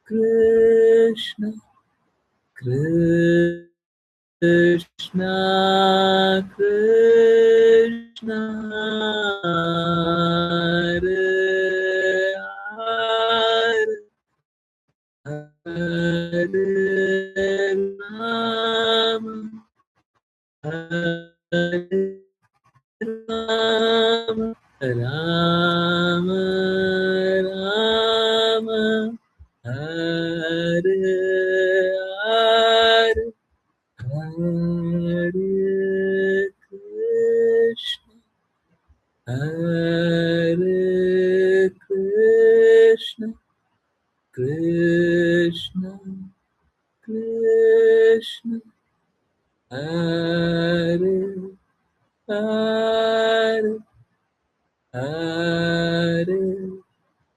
Krishna Krishna Krishna Hare Hare Hare Rama Hare Rama Rama Rama Hare Hare Hare Krishna Hare Krishna Krishna Krishna Hare Hare Hare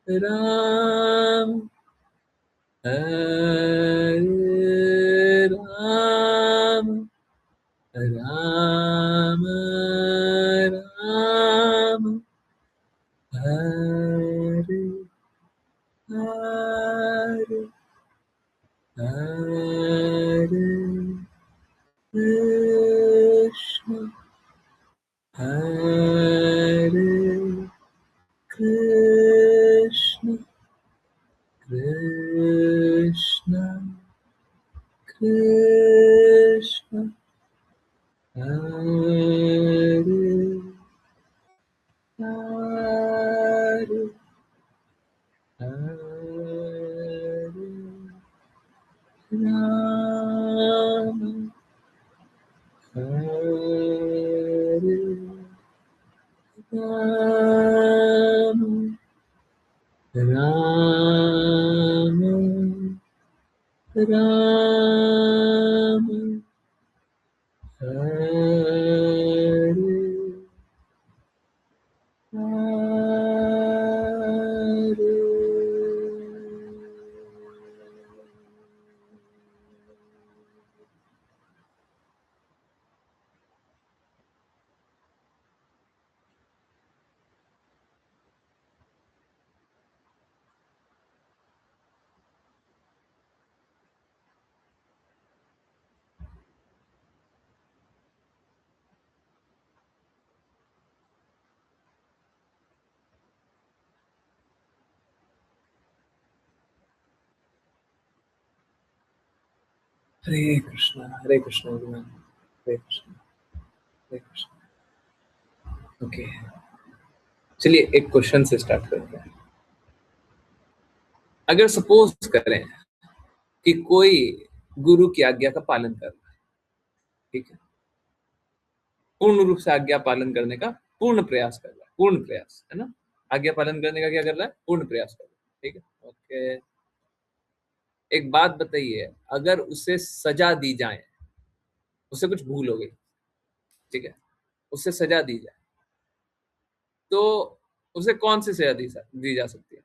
Rama Hare Rama Rama Rama Hare Hare Hare Krishna Hare Krishna Krishna Krishna Hare Hare Hare Rama Hare Rama Rama Rama Hare Hare Hare Krishna everyone. Hare Krishna Hare Krishna. Okay चलिए एक question से start करते हैं. अगर suppose करें कि कोई गुरु की आज्ञा का पालन कर रहा है, ठीक है, पूर्ण रूप से आज्ञा पालन करने का पूर्ण प्रयास कर रहा है, पूर्ण प्रयास है ना, आज्ञा पालन करने का क्या कर रहा है, पूर्ण प्रयास कर रहा है, ठीक है. ओके एक बात बताइए, अगर उसे सजा दी जाए, उससे कुछ भूल हो गई, ठीक है, उससे सजा दी जाए तो उसे कौन सी सजा दी जा सकती है?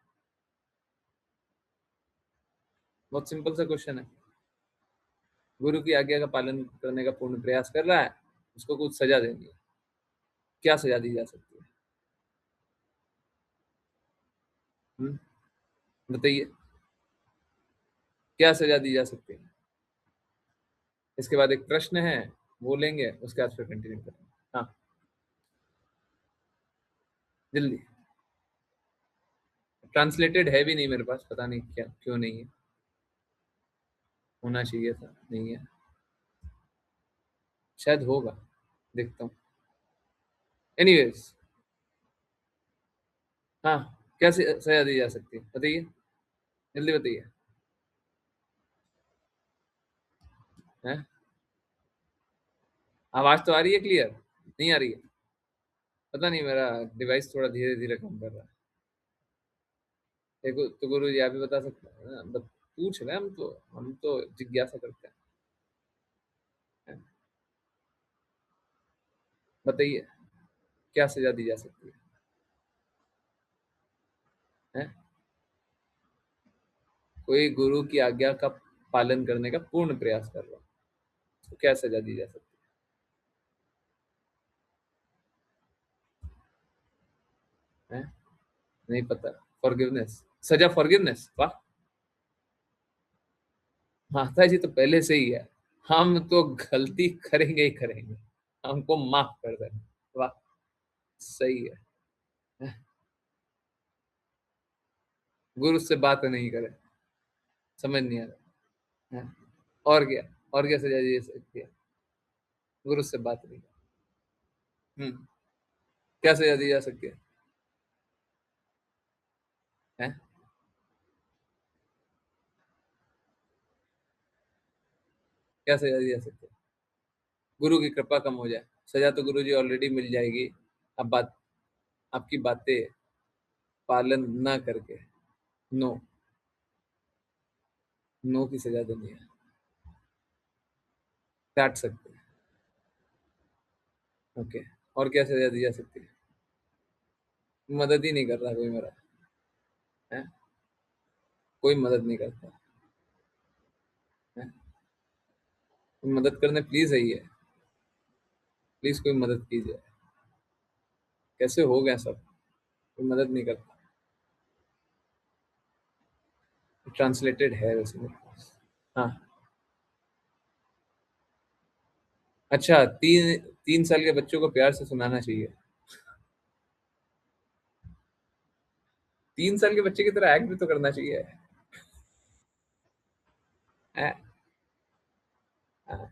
बहुत सिंपल सा क्वेश्चन है. गुरु की आज्ञा का पालन करने का पूर्ण प्रयास कर रहा है, उसको कुछ सजा देनी है, क्या सजा दी जा सकती है? बताइए क्या सजा दी जा सकती है? इसके बाद एक प्रश्न है, बोलेंगे, उसके बाद फिर कंटिन्यू करेंगे. हाँ जल्दी. ट्रांसलेटेड है भी नहीं मेरे पास, पता नहीं क्या क्यों नहीं है, होना चाहिए था, नहीं है, शायद होगा, देखता हूँ. एनीवेज हाँ क्या सजा दी जा सकती है, बताइए जल्दी बताइए. हैं आवाज तो आ रही है क्लियर, नहीं आ रही है? पता नहीं मेरा डिवाइस थोड़ा धीरे धीरे काम कर रहा है. देखो तो गुरु जी आप भी बता सकते हैं ना, पूछ रहे हैं, हम तो जिज्ञासा करते हैं. बताइए क्या सजा दी जा सकती है? कोई गुरु की आज्ञा का पालन करने का पूर्ण प्रयास कर रहा है, तो क्या सजा दी जा सकती है? नहीं पता. फॉरगिवनेस, सजा फॉरगिवनेस, वाह माता जी तो पहले से ही है, हम तो गलती करेंगे ही करेंगे, हमको माफ कर देना। वाह, सही है। गुरु से बात नहीं करे, समझ नहीं आ रहा है। और क्या, और क्या सजा दी जा सकती है? गुरु से बात नहीं। क्या सजा दी जा सकती है? क्या सजा दी जा सकती है? गुरु की कृपा कम हो जाए, सजा तो गुरु जी ऑलरेडी मिल जाएगी। अब बात आपकी बातें पालन ना करके, नो, नो की सजा देनी है, काट सकते हैं। ओके, और क्या सजा दी जा सकती है? मदद ही नहीं कर रहा कोई मेरा, है? कोई मदद नहीं करता है। कोई मदद करने प्लीज है, ये प्लीज कोई मदद कीजिए। कैसे हो गए सब, कोई मदद नहीं करता। ट्रांसलेटेड है वैसे मेरे पास। हाँ, अच्छा, 3 साल के बच्चों को प्यार से सुनाना चाहिए। 3 साल के बच्चे की तरह एक्ट भी तो करना चाहिए। है? हाँ,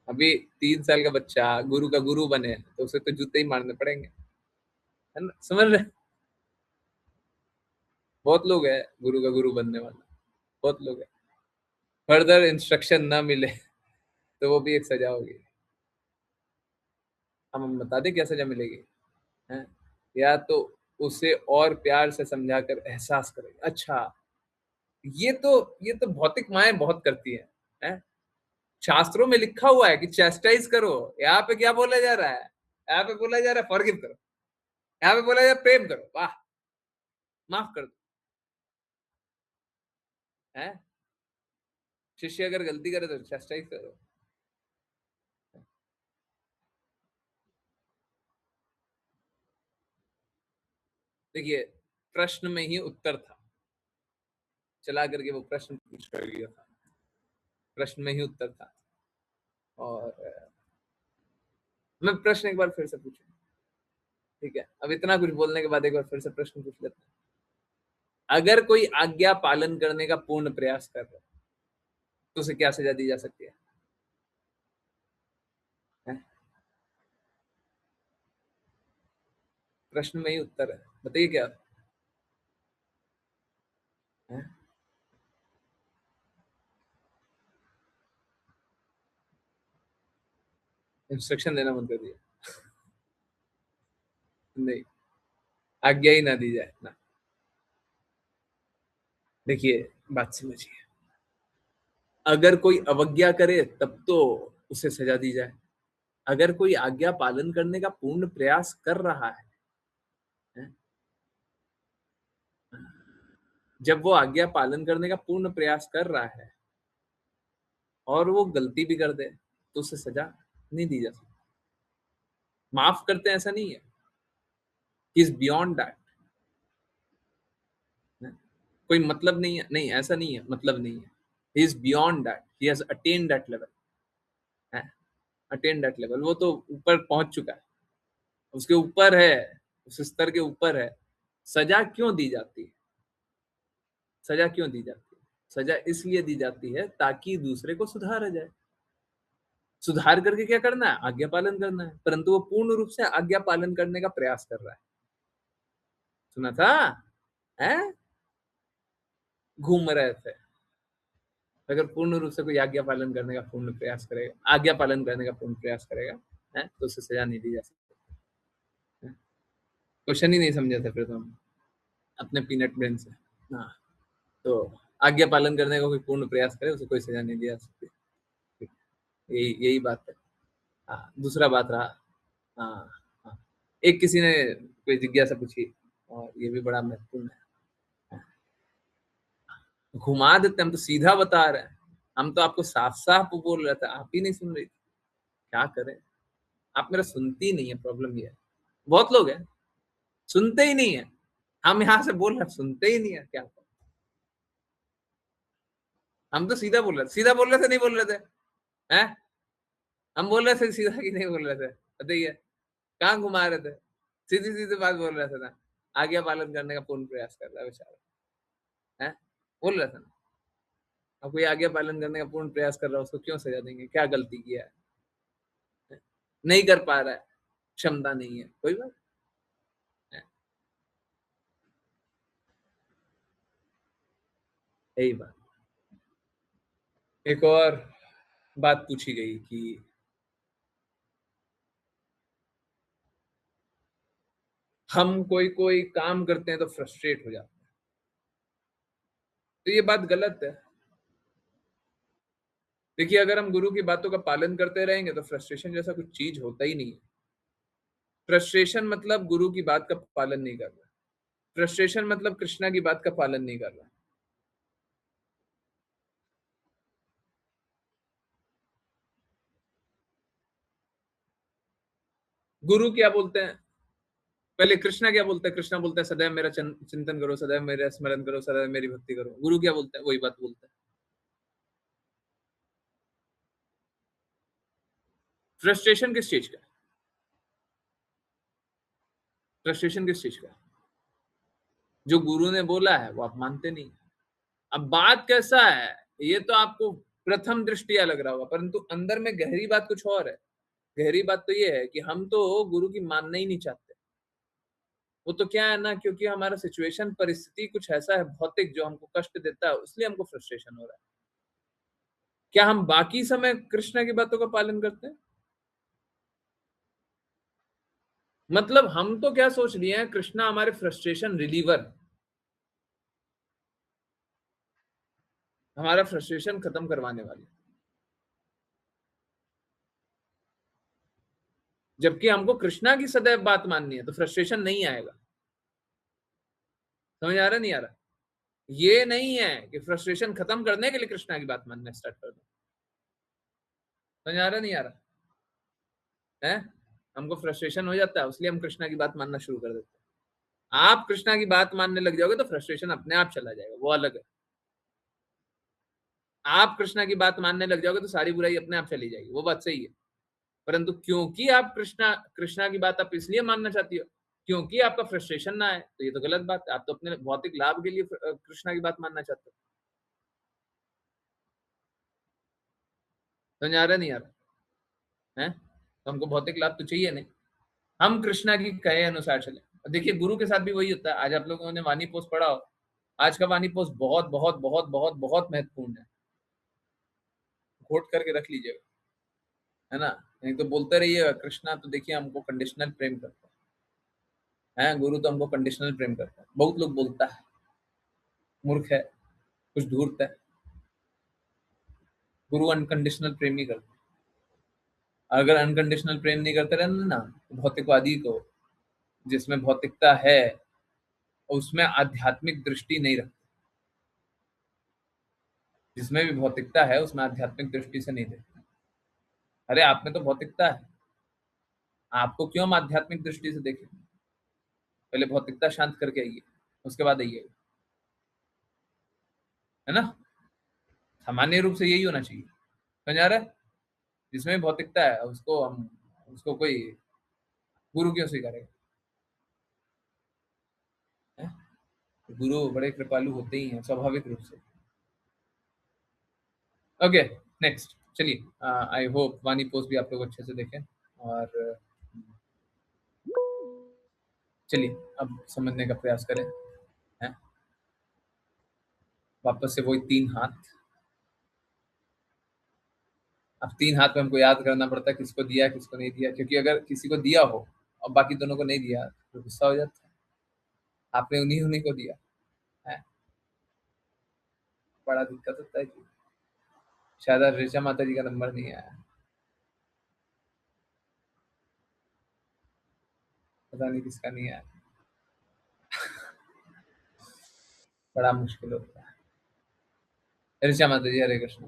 अभी 3 साल का बच्चा गुरु का गुरु बने तो उसे तो जूते ही मारने पड़ेंगे, है ना? समझ रहे? बहुत लोग हैं गुरु का गुरु बनने वाला, बहुत लोग हैं। फर्दर इंस्ट्रक्शन ना मिले तो वो भी एक सजा होगी। हम बता दें क्या सजा मिलेगी, है? या तो उसे और प्यार से समझाकर एहसास करें, अच्छा, ये तो भौतिक माएं बहुत करती हैं। शास्त्रों में लिखा हुआ है कि चैस्टाइज करो। यहाँ पे क्या बोला जा रहा है? यहाँ पे बोला जा रहा है फॉरगिव करो, यहाँ पे बोला जा रहा है प्रेम करो। वाह, माफ कर दो। है? शिष्य अगर गलती करे तो चैस्टाइज करो। देखिए, प्रश्न में ही उत्तर था, चला करके वो प्रश्न पूछ गया था, प्रश्न में ही उत्तर था। और मैं प्रश्न एक बार फिर से पूछूं, ठीक है? अब इतना कुछ बोलने के बाद एक बार फिर से प्रश्न पूछ लेते हैं। अगर कोई आज्ञा पालन करने का पूर्ण प्रयास कर रहा है तो उसे क्या सजा दी जा सकती है? है? प्रश्न में ही उत्तर है, बताइए क्या है? इंस्ट्रक्शन देना बंद कर दिया? नहीं, आज्ञा ही ना दी जाए ना। देखिए, बात समझिए, अगर कोई अवज्ञा करे तब तो उसे सजा दी जाए। अगर कोई आज्ञा पालन करने का पूर्ण प्रयास कर रहा है, जब वो आज्ञा पालन करने का पूर्ण प्रयास कर रहा है और वो गलती भी कर दे तो उसे सजा नहीं दी जा सकती। माफ करते हैं ऐसा नहीं है, ही इज बियॉन्ड दैट। कोई मतलब नहीं है, नहीं ऐसा नहीं है, मतलब नहीं है। He is beyond that, he has attend that level, है? अटेन दैट लेवल, वो तो ऊपर पहुंच चुका है, उसके ऊपर है, उस स्तर के ऊपर है। सजा क्यों दी जाती है? सजा क्यों दी जाती है? सजा इसलिए दी जाती है ताकि दूसरे को सुधारा जाए। सुधार करके क्या करना है? आज्ञा पालन करना है, परंतु वो पूर्ण रूप से आज्ञा पालन करने का प्रयास कर रहा है। सुना था? है? घूम रहे थे। अगर पूर्ण रूप से कोई आज्ञा पालन करने का पूर्ण प्रयास करेगा, आज्ञा पालन करने का पूर्ण प्रयास करेगा, है, तो उसे सजा नहीं दी जा सकती। क्वेश्चन ही नहीं समझे थे फिर तो हम अपने पीनट ब्रेन से। हाँ, तो आज्ञा पालन करने का कोई पूर्ण प्रयास करे उसे कोई सजा नहीं दी जा सकती। ठीक, यही यही बात है। हाँ, दूसरा बात रहा। हाँ, हाँ, एक किसी ने कोई जिज्ञासा पूछी और ये भी बड़ा महत्वपूर्ण है। घुमा देते, हम तो सीधा बता रहे हैं, हम तो आपको साफ साफ बोल रहे थे, आप ही नहीं सुन रही थी। क्या करें, आप मेरा सुनती ही नहीं है, प्रॉब्लम ये है। बहुत लोग हैं सुनते ही नहीं है, हम यहाँ से बोल रहे हैं सुनते ही नहीं है, क्या हम तो सीधा बोल रहे थे, सीधा बोल रहे थे, नहीं बोल रहे थे हैं? हम बोल रहे थे सीधा कि नहीं बोल रहे थे, बताइए कहाँ घुमा रहे थे? सीधी सीधी बात बोल रहे थे ना, आज्ञा पालन करने का पूर्ण प्रयास कर रहा है बेचारा, हैं? बोल रहे थे ना। अब कोई आज्ञा पालन करने का पूर्ण प्रयास कर रहा है, उसको क्यों सजा देंगे? क्या गलती किया है? नहीं कर पा रहा है, क्षमता नहीं है, कोई बात है, यही बात। एक और बात पूछी गई कि हम कोई काम करते हैं तो फ्रस्ट्रेट हो जाते हैं। तो ये बात गलत है। देखिए, अगर हम गुरु की बातों का पालन करते रहेंगे तो फ्रस्ट्रेशन जैसा कुछ चीज होता ही नहीं है। फ्रस्ट्रेशन मतलब गुरु की बात का पालन नहीं कर रहा। फ्रस्ट्रेशन मतलब कृष्णा की बात का पालन नहीं कर रहा। गुरु क्या बोलते हैं? पहले कृष्णा क्या बोलते हैं? कृष्णा बोलते हैं सदैव मेरा चिंतन करो, सदैव मेरा स्मरण करो, सदैव मेरी भक्ति करो। गुरु क्या बोलते हैं? वही बात बोलते हैं। फ्रस्ट्रेशन किस चीज का? फ्रस्ट्रेशन किस चीज का? जो गुरु ने बोला है वो आप मानते नहीं। अब बात कैसा है, ये तो आपको प्रथम दृष्टिया लग रहा होगा, परंतु अंदर में गहरी बात कुछ और है। गहरी बात तो ये है कि हम तो गुरु की मानना ही नहीं चाहते। वो तो क्या है ना, क्योंकि हमारा सिचुएशन परिस्थिति कुछ ऐसा है भौतिक जो हमको कष्ट देता है, इसलिए हमको फ्रस्ट्रेशन हो रहा है। क्या हम बाकी समय कृष्ण की बातों का पालन करते हैं? मतलब हम तो क्या सोच लिए हैं, कृष्णा हमारे फ्रस्ट्रेशन रिलीवर, हमारा फ्रस्ट्रेशन खत्म करवाने वाले, जबकि हमको कृष्णा की सदैव बात माननी है तो फ्रस्ट्रेशन नहीं आएगा। समझ आ रहा नहीं आ रहा? ये नहीं है कि फ्रस्ट्रेशन खत्म करने के लिए कृष्णा की बात मानना स्टार्ट कर दो। समझ आ रहा नहीं आ रहा है? हमको फ्रस्ट्रेशन हो जाता है, इसलिए हम कृष्णा की बात मानना शुरू कर देते हैं। आप कृष्णा की बात मानने लग जाओगे तो फ्रस्ट्रेशन अपने आप चला जाएगा, वो अलग है। आप कृष्णा की बात मानने लग जाओगे तो सारी बुराई अपने आप चली जाएगी, वो बात सही है। परंतु क्योंकि आप कृष्णा कृष्णा की बात आप इसलिए मानना चाहती हो क्योंकि आपका फ्रस्ट्रेशन ना है, तो ये तो गलत बात है। आप तो अपने भौतिक लाभ के लिए कृष्णा की बात मानना चाहते हो। समझ आ रहा नहीं आ रहा है? तो हमको भौतिक लाभ तो चाहिए नहीं, हम कृष्णा की कहे अनुसार चले। देखिए गुरु के साथ भी वही होता है। आज आप लोगों ने वाणी पोस्ट पढ़ा हो, आज का वाणी पोस्ट बहुत बहुत बहुत बहुत बहुत महत्वपूर्ण है, कोट करके रख लीजिएगा, है ना? नहीं तो बोलते रहिएगा कृष्णा तो देखिए हमको कंडीशनल प्रेम करता है, गुरु तो हमको कंडीशनल प्रेम करता है। बहुत लोग बोलता है, मूर्ख है, कुछ धूर्त है। गुरु अनकंडीशनल प्रेम नहीं करता। अगर अनकंडीशनल प्रेम नहीं करते रहना ना, तो भौतिकवादी को, जिसमें भौतिकता है, उसमें आध्यात्मिक दृष्टि नहीं रखते। जिसमें भी भौतिकता है उसमें आध्यात्मिक दृष्टि से नहीं देखते। अरे आप में तो भौतिकता है, आपको क्यों हम आध्यात्मिक दृष्टि से देखें? पहले भौतिकता शांत करके आइए, उसके बाद आइए, है ना? सामान्य रूप से यही होना चाहिए। समझ आ रहा है? जिसमें भौतिकता है उसको हम, उसको कोई गुरु क्यों स्वीकारेगा? हैं? गुरु बड़े कृपालु होते ही हैं स्वाभाविक रूप से। ओके, नेक्स्ट चलिए। आई होप वानी पोस्ट भी आप लोग अच्छे से देखें। और चलिए अब समझने का प्रयास करें, हैं? वापस से वही 3 हाथ। अब 3 हाथ में हमको याद करना पड़ता है किसको दिया किसको नहीं दिया, क्योंकि अगर किसी को दिया हो और बाकी दोनों को नहीं दिया तो गुस्सा हो जाता है। आपने उन्हीं उन्हीं को दिया है, बड़ा दिक्कत होता है कि शायद आज ऋचा माता जी का नंबर नहीं आया, पता नहीं किसका नहीं आया, बड़ा मुश्किल होता है। ऋचा माता जी हरे कृष्ण।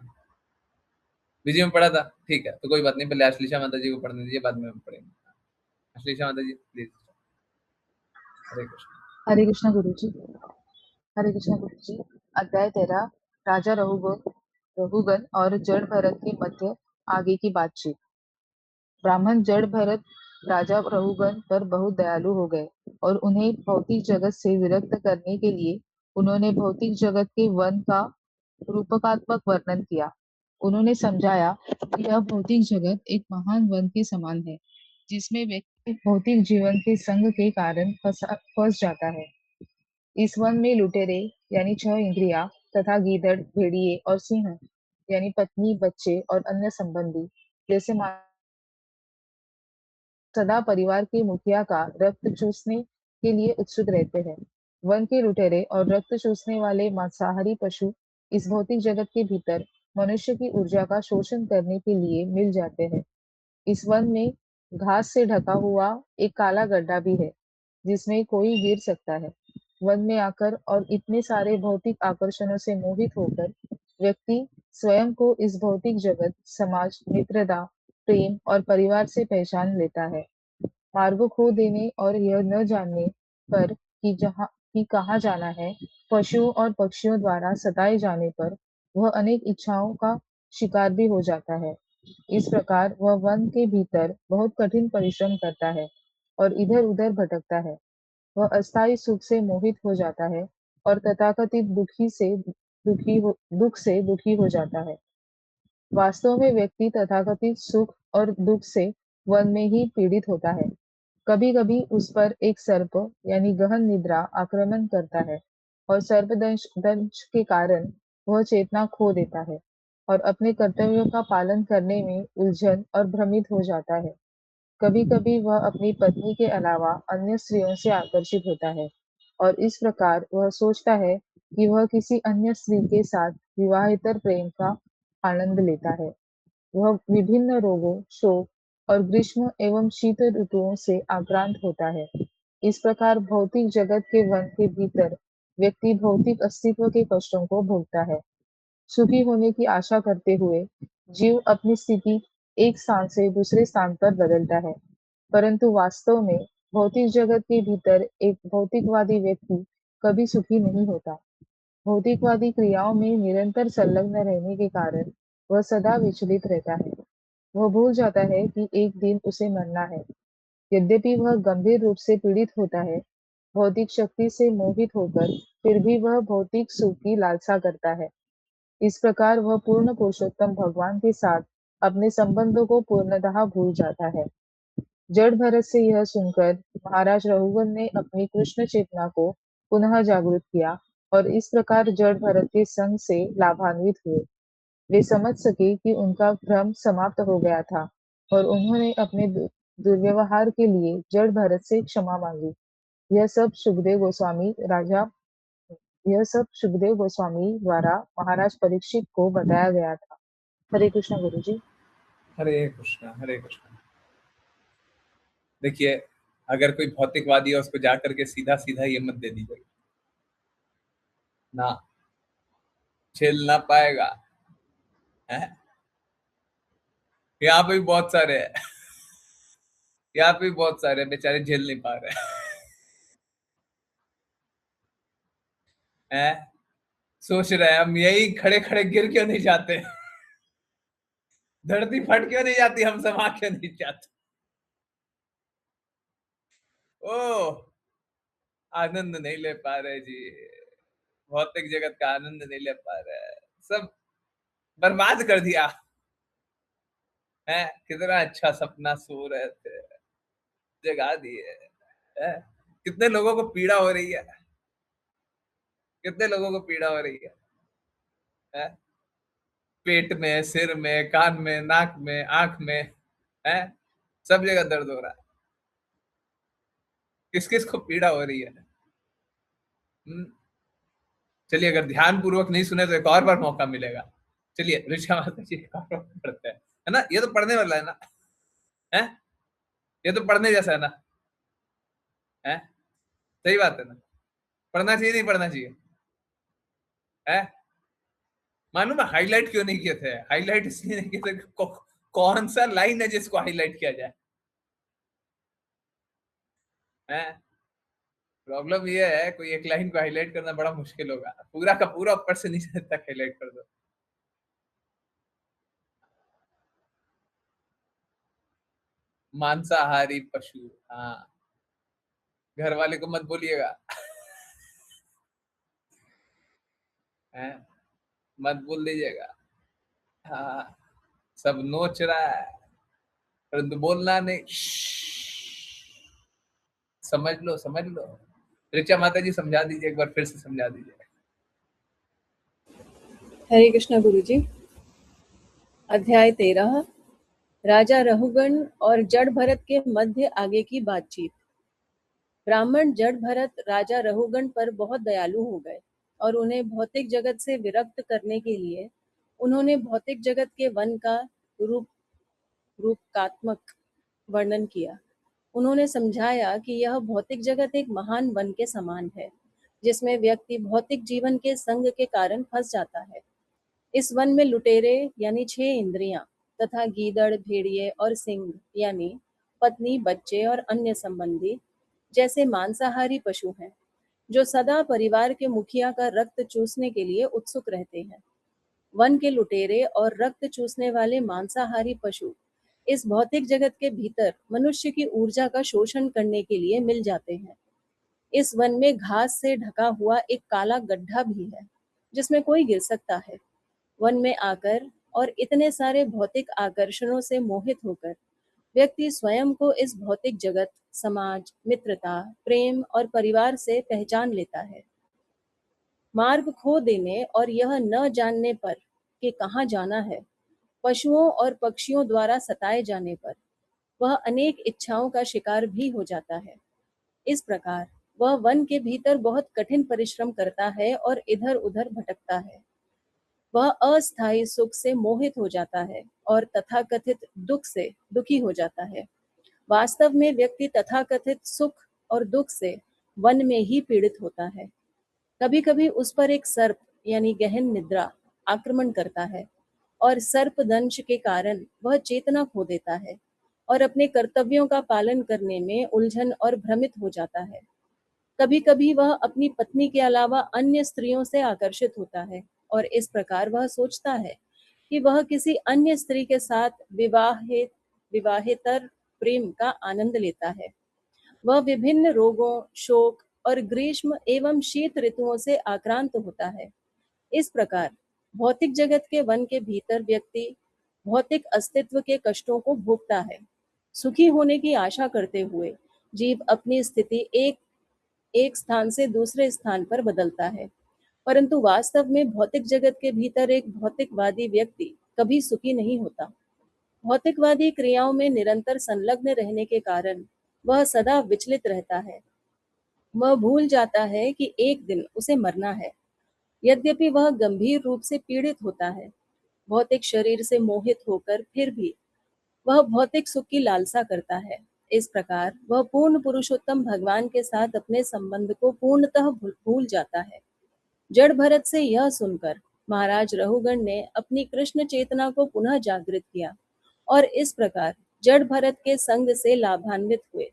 बीजी में पढ़ा था, ठीक है, तो कोई बात नहीं, पहले अश्लीषा माता जी को पढ़ने दीजिए, बाद में हम पढ़ेंगे। अश्लीषा माता जी प्लीज। हरे कृष्ण। हरे कृष्ण गुरु जी। हरे कृष्ण गुरु जी। अध्याय 13 राजा रघुबर रघुगण और जड़ भरत के मध्य आगे की बातचीत। ब्राह्मण जड़ भरत राजा रघुगण पर बहुत दयालु हो गए और उन्हें भौतिक जगत से विरक्त करने के लिए उन्होंने भौतिक जगत के वन का रूपकात्मक वर्णन किया। उन्होंने समझाया कि यह भौतिक जगत एक महान वन के समान है, जिसमें व्यक्ति भौतिक जीवन के संग के कारण फंस जाता है। इस वन में लुटेरे यानी छह इंद्रिया तथा गीदड़, भेड़िए और सिंह यानी पत्नी, बच्चे और अन्य संबंधी जैसे सदा परिवार के मुखिया का रक्त चूसने के लिए उत्सुक रहते हैं। वन के लुटेरे और रक्त चूसने वाले मांसाहारी पशु इस भौतिक जगत के भीतर मनुष्य की ऊर्जा का शोषण करने के लिए मिल जाते हैं। इस वन में घास से ढका हुआ एक काला गड्ढा भी है, जिसमें कोई गिर सकता है। वन में आकर और इतने सारे भौतिक आकर्षणों से मोहित होकर व्यक्ति स्वयं को इस भौतिक जगत, समाज, मित्रता, प्रेम और परिवार से पहचान लेता है। मार्ग खो देने और यह न जानने पर कि कहाँ जाना है, पशुओं और पक्षियों द्वारा सताए जाने पर वह अनेक इच्छाओं का शिकार भी हो जाता है। इस प्रकार वह वन के भीतर बहुत कठिन परिश्रम करता है और इधर-उधर भटकता है। वह अस्थायी सुख से मोहित हो जाता है और तथाकथित दुख से दुखी हो जाता है। वास्तव में व्यक्ति तथाकथित सुख और दुख से वन में ही पीड़ित होता है। कभी-कभी उस पर एक सर्प यानी गहन निद्रा आक्रमण करता है और सर्पदंश दंश के कारण वह चेतना खो देता है और अपने कर्तव्यों का पालन करने में उलझन और भ्रमित हो जाता है। कभी-कभी वह अपनी पत्नी के अलावा अन्य स्त्रियों से आकर्षित होता है और इस प्रकार वह सोचता है कि वह किसी अन्य स्त्री के साथ विवाहेतर प्रेम का आनंद लेता है। वह विभिन्न रोगों, शोक और ग्रीष्म एवं शीत ऋतुओं से आक्रांत होता है। इस प्रकार भौतिक जगत के वन के भीतर व्यक्ति भौतिक अस्तित्व के कष्टों को भोगता है। सुखी होने की आशा करते हुए जीव अपनी स्थिति एक स्थान से दूसरे स्थान पर बदलता है, परंतु वास्तव में भौतिक जगत के भीतर एक भौतिकवादी व्यक्ति कभी सुखी नहीं होता। भौतिकवादी क्रियाओं में निरंतर संलग्न रहने के कारण वह सदा विचलित रहता है। वह भूल जाता है कि एक दिन उसे मरना है। यद्यपि वह गंभीर रूप से पीड़ित होता है, भौतिक शक्ति से मोहित होकर फिर भी वह भौतिक सुख की लालसा करता है। इस प्रकार वह पूर्ण पुरुषोत्तम भगवान के साथ अपने संबंधों को पूर्णतः भूल जाता है। जड़ भरत से यह सुनकर महाराज रघुवर ने अपनी कृष्ण चेतना को पुनः जागृत किया और इस प्रकार जड़ भरत के संग से लाभान्वित हुए। वे समझ सके कि उनका भ्रम समाप्त हो गया था और उन्होंने अपने दुर्व्यवहार के लिए जड़ भरत से क्षमा मांगी। यह सब सुखदेव गोस्वामी राजा यह सब सुखदेव गोस्वामी द्वारा महाराज परीक्षित को बताया गया था। हरे कृष्ण गुरु जी। हरे कृष्णा, हरे कृष्णा। देखिए, अगर कोई भौतिकवादी है उसको जाकर के सीधा सीधा ये मत दे दीजिएगा ना, झेल ना पाएगा है। यहाँ पे भी बहुत सारे हैं, यहाँ पे भी बहुत सारे हैं, बेचारे झेल नहीं पा रहे हैं। सोच रहे हैं हम यही खड़े खड़े गिर क्यों नहीं जाते, धरती फट क्यों नहीं जाती, हम समा क्यों नहीं जाते। ओ, आनंद नहीं ले पा रहे जी, भौतिक जगत का आनंद नहीं ले पा रहे हैं, सब बर्बाद कर दिया है। कितना अच्छा सपना सो रहे थे, जगा दिए है। कितने लोगों को पीड़ा हो रही है, कितने लोगों को पीड़ा हो रही है? पेट में, सिर में, कान में, नाक में, आंख में है, सब जगह दर्द हो रहा है। किस किस को पीड़ा हो रही है? हम्म, चलिए, अगर ध्यान पूर्वक नहीं सुने तो एक और बार मौका मिलेगा। चलिए ऋषा माता जी एक और बार पढ़ते हैं, है ना, ये तो पढ़ने वाला है ना, है, ये तो पढ़ने जैसा है ना, है, सही बात है ना, पढ़ना चाहिए नहीं पढ़ना चाहिए, है। मालूम है हाईलाइट क्यों नहीं किए थे? हाईलाइट इसलिए नहीं किए थे कौन सा लाइन है जिसको हाईलाइट किया जाए, है। प्रॉब्लम ये है, कोई एक लाइन को हाईलाइट करना बड़ा मुश्किल होगा, पूरा का पूरा ऊपर से नीचे तक हाईलाइट कर दो, मांसाहारी पशु। हाँ, घर वाले को मत बोलिएगा। हैं? मत बोल दीजिएगा। हाँ, सब नोच रहा है परंतु बोलना नहीं। समझ लो, समझ लो। ऋचा माता जी समझा दीजिए, एक बार फिर से समझा दीजिए। हरे कृष्णा गुरु जी। अध्याय 13 राजा रहुगण और जड़ भरत के मध्य आगे की बातचीत। ब्राह्मण जड़ भरत राजा रहुगण पर बहुत दयालु हो गए और उन्हें भौतिक जगत से विरक्त करने के लिए उन्होंने भौतिक जगत के वन का रूपकात्मक वर्णन किया। उन्होंने समझाया कि यह भौतिक जगत एक महान वन के समान है, जिसमें व्यक्ति भौतिक जीवन के संग के कारण फंस जाता है। इस वन में लुटेरे यानी 6 इंद्रियां तथा गीदड़, भेड़िए और सिंह यानी पत्नी, बच्चे और अन्य संबंधी जैसे मांसाहारी पशु हैं, जो सदा परिवार के मुखिया का रक्त चूसने के लिए उत्सुक रहते हैं। वन के लुटेरे और रक्त चूसने वाले मांसाहारी पशु इस भौतिक जगत के भीतर मनुष्य की ऊर्जा का शोषण करने के लिए मिल जाते हैं। इस वन में घास से ढका हुआ एक काला गड्ढा भी है, जिसमें कोई गिर सकता है। वन में आकर और इतने सारे भौतिक आकर्षणों से मोहित होकर व्यक्ति स्वयं को इस भौतिक जगत, समाज, मित्रता, प्रेम और परिवार से पहचान लेता है। मार्ग खो देने और यह न जानने पर कि कहाँ जाना है, पशुओं और पक्षियों द्वारा सताए जाने पर वह अनेक इच्छाओं का शिकार भी हो जाता है। इस प्रकार वह वन के भीतर बहुत कठिन परिश्रम करता है और इधर उधर भटकता है। वह अस्थायी सुख से मोहित हो जाता है और तथाकथित दुख से दुखी हो जाता है। वास्तव में व्यक्ति तथाकथित सुख और दुख से वन में ही पीड़ित होता है। कभी कभी उस पर एक सर्प यानी गहन निद्रा आक्रमण करता है और सर्प दंश के कारण वह चेतना खो देता है और अपने कर्तव्यों का पालन करने में उलझन और भ्रमित हो जाता है। कभी कभी वह अपनी पत्नी के अलावा अन्य स्त्रियों से आकर्षित होता है और इस प्रकार वह सोचता है कि वह किसी अन्य स्त्री के साथ विवाहेतर प्रेम का आनंद लेता है। वह विभिन्न रोगों, शोक और ग्रीष्म एवं शीत ऋतुओं से आक्रांत होता है। इस प्रकार भौतिक जगत के वन के भीतर व्यक्ति भौतिक अस्तित्व के कष्टों को भोगता है। सुखी होने की आशा करते हुए जीव अपनी स्थिति एक स्थान से दूसरे स्थान पर बदलता है, परंतु वास्तव में भौतिक जगत के भीतर एक भौतिकवादी व्यक्ति कभी सुखी नहीं होता। भौतिकवादी क्रियाओं में निरंतर संलग्न रहने के कारण वह सदा विचलित रहता है। वह भूल जाता है कि एक दिन उसे मरना है। यद्यपि वह गंभीर रूप से पीड़ित होता है, भौतिक शरीर से मोहित होकर फिर भी वह भौतिक सुख की लालसा करता है। इस प्रकार वह पूर्ण पुरुषोत्तम भगवान के साथ अपने संबंध को पूर्णतः भूल जाता है। जड़ भरत से यह सुनकर महाराज रहुगण ने अपनी कृष्ण चेतना को पुनः जागृत किया और इस प्रकार जड़ भरत के संग से लाभान्वित हुए।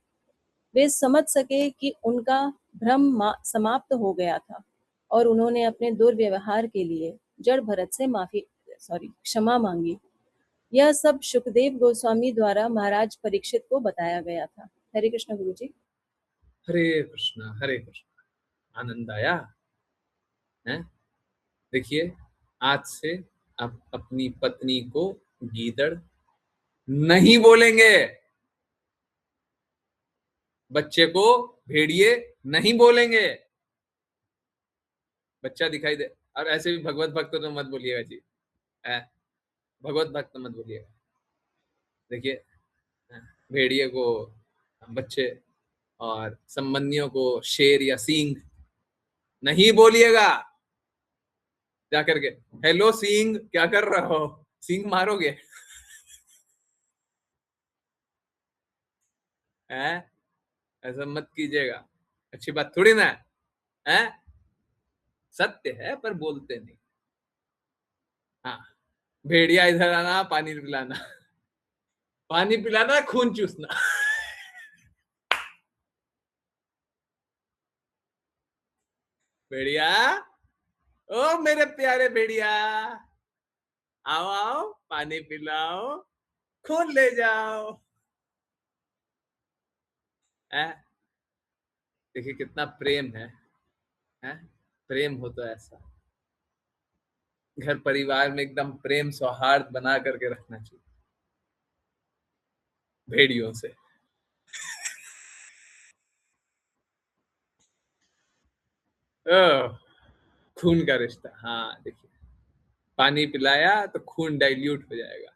वे समझ सके कि उनका भ्रम समाप्त हो गया था और उन्होंने अपने दुर्व्यवहार के लिए जड़ भरत से क्षमा मांगी। यह सब सुखदेव गोस्वामी द्वारा महाराज परीक्षित को बताया गया था। हरे कृष्ण गुरु जी। हरे कृष्णा, हरे कृष्णा। आनंद आया है? देखिए, आज से आप अपनी पत्नी को गीदड़ नहीं बोलेंगे, बच्चे को भेड़िए नहीं बोलेंगे। बच्चा दिखाई दे, और ऐसे भी भगवत भक्त तो मत बोलिएगा जी, भगवत भक्त मत बोलिएगा। देखिए, भेड़िए को बच्चे और संबंधियों को शेर या सींग नहीं बोलिएगा। जा करके हेलो सींग, क्या कर रहे हो, सींग मारोगे? हैं? ऐसा मत कीजिएगा, अच्छी बात थोड़ी ना है। सत्य है पर बोलते नहीं। हाँ, भेड़िया इधर आना, पानी पिलाना, पानी पिलाना, खून चूसना। भेड़िया, ओ मेरे प्यारे भेड़िया, आओ आओ, पानी पिलाओ, खून ले जाओ। देखिए कितना प्रेम है, प्रेम हो तो ऐसा घर परिवार में एकदम प्रेम सौहार्द बना करके रखना चाहिए भेड़ियों से। खून का रिश्ता, हाँ देखिए पानी पिलाया तो खून डाइल्यूट हो जाएगा,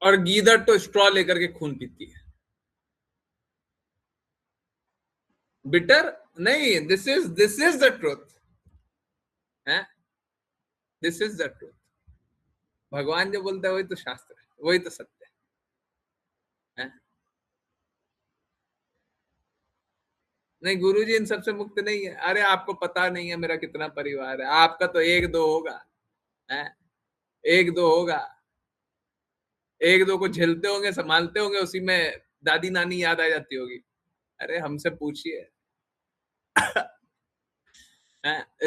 और गीदड़ तो स्ट्रॉ लेकर के खून पीती है। बिटर नहीं, दिस इज द ट्रुथ, है दिस इज द ट्रुथ। भगवान जो बोलता है वही तो शास्त्र है, वही तो सत्य है। नहीं गुरुजी इन सबसे मुक्त नहीं है। अरे आपको पता नहीं है मेरा कितना परिवार है, आपका तो एक दो होगा, है एक दो होगा, एक दो को झेलते होंगे, संभालते होंगे, उसी में दादी नानी याद आ जाती होगी। अरे हमसे पूछिए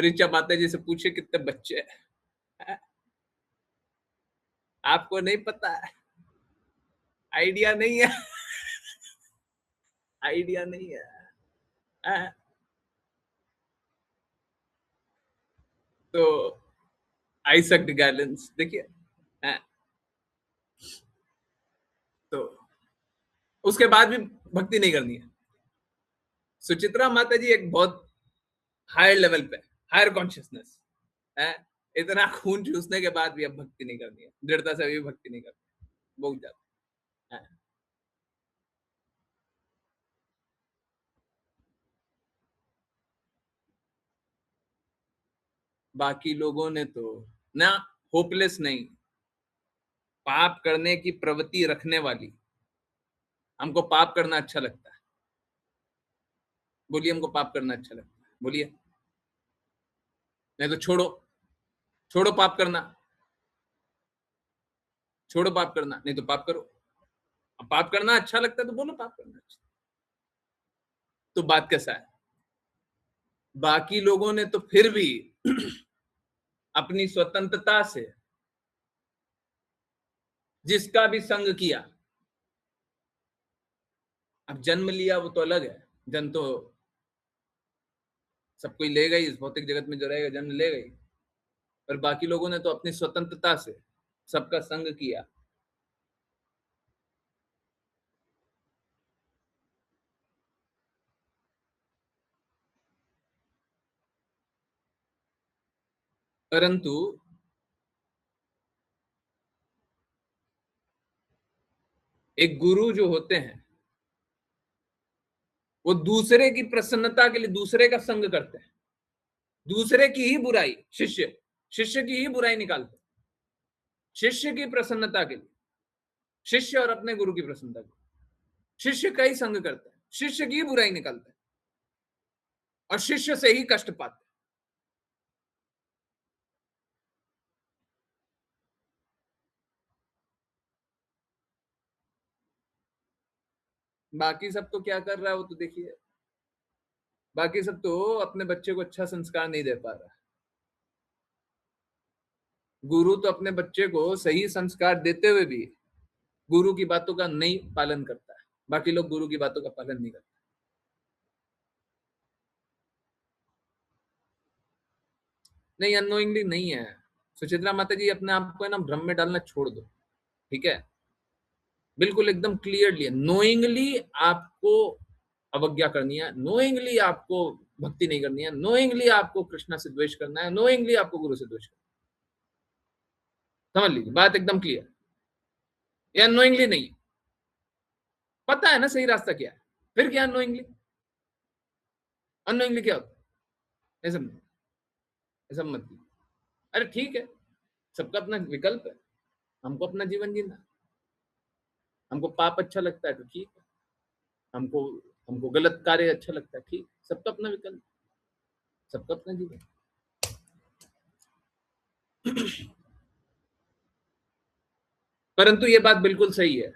ऋचा माता जी से पूछिए कितने बच्चे हैं, आपको नहीं पता है, आइडिया नहीं है आइडिया नहीं है। तो आइजैक गैलेंस देखिए, तो उसके बाद भी भक्ति नहीं करनी है। सुचित्रा माता जी एक बहुत हायर लेवल पे, हायर कॉन्शियसनेस है, इतना खून चूसने के बाद भी अब भक्ति नहीं करनी है, दृढ़ता से भी भक्ति नहीं करनी, बहुत ज्यादा है। बाकी लोगों ने तो ना, होपलेस नहीं, पाप करने की प्रवृत्ति रखने वाली, हमको पाप करना अच्छा लगता है, बोलिए हमको पाप करना अच्छा लगता है, बोलिए, नहीं तो छोड़ो, छोड़ो पाप करना, छोड़ो पाप करना, नहीं तो पाप करो। अब पाप करना अच्छा लगता है तो बोलो पाप करना अच्छा। तो बात कैसा है, बाकी लोगों ने तो फिर भी अपनी स्वतंत्रता से जिसका भी संग किया, अब जन्म लिया वो तो अलग है, जन्म तो सब कोई लेगा ही, इस भौतिक जगत में जो रहेगा जन्म लेगा ही, पर बाकी लोगों ने तो अपनी स्वतंत्रता से सबका संग किया। परंतु एक गुरु जो होते हैं वो दूसरे की प्रसन्नता के लिए दूसरे का संग करते हैं, दूसरे की ही बुराई, शिष्य की ही बुराई निकालते हैं, शिष्य की प्रसन्नता के लिए, शिष्य और अपने गुरु की प्रसन्नता के लिए शिष्य का ही संग करता है, शिष्य की ही बुराई निकालता है और शिष्य से ही कष्ट पाते हैं। बाकी सब तो क्या कर रहा है वो तो देखिए, बाकी सब तो अपने बच्चे को अच्छा संस्कार नहीं दे पा रहा। गुरु तो अपने बच्चे को सही संस्कार देते हुए भी गुरु की बातों का नहीं पालन करता है, बाकी लोग गुरु की बातों का पालन नहीं करते। नहीं अनोइंगली नहीं है, सुचित्रा माता जी अपने आप को है ना भ्रम में डालना छोड़ दो, ठीक है, बिल्कुल एकदम क्लियरली, नोइंगली आपको अवज्ञा करनी है, नोइंगली आपको भक्ति नहीं करनी है, नोइंगली आपको कृष्णा से द्वेष करना है, नोइंगली आपको गुरु से द्वेष करना है। समझ लीजिए बात एकदम क्लियर, या नोइंगली नहीं, पता है ना सही रास्ता क्या है, फिर क्या अनोइंगली, अनोइंगली क्या होता है, ऐसा ऐसा मत, अरे ठीक है, सबका अपना विकल्प है, हमको अपना जीवन जीना, हमको पाप अच्छा लगता है तो ठीक है, हमको हमको गलत कार्य अच्छा लगता है, ठीक, सबका अपना विकल्प, सबका अपना जीवन। परंतु ये बात बिल्कुल सही है,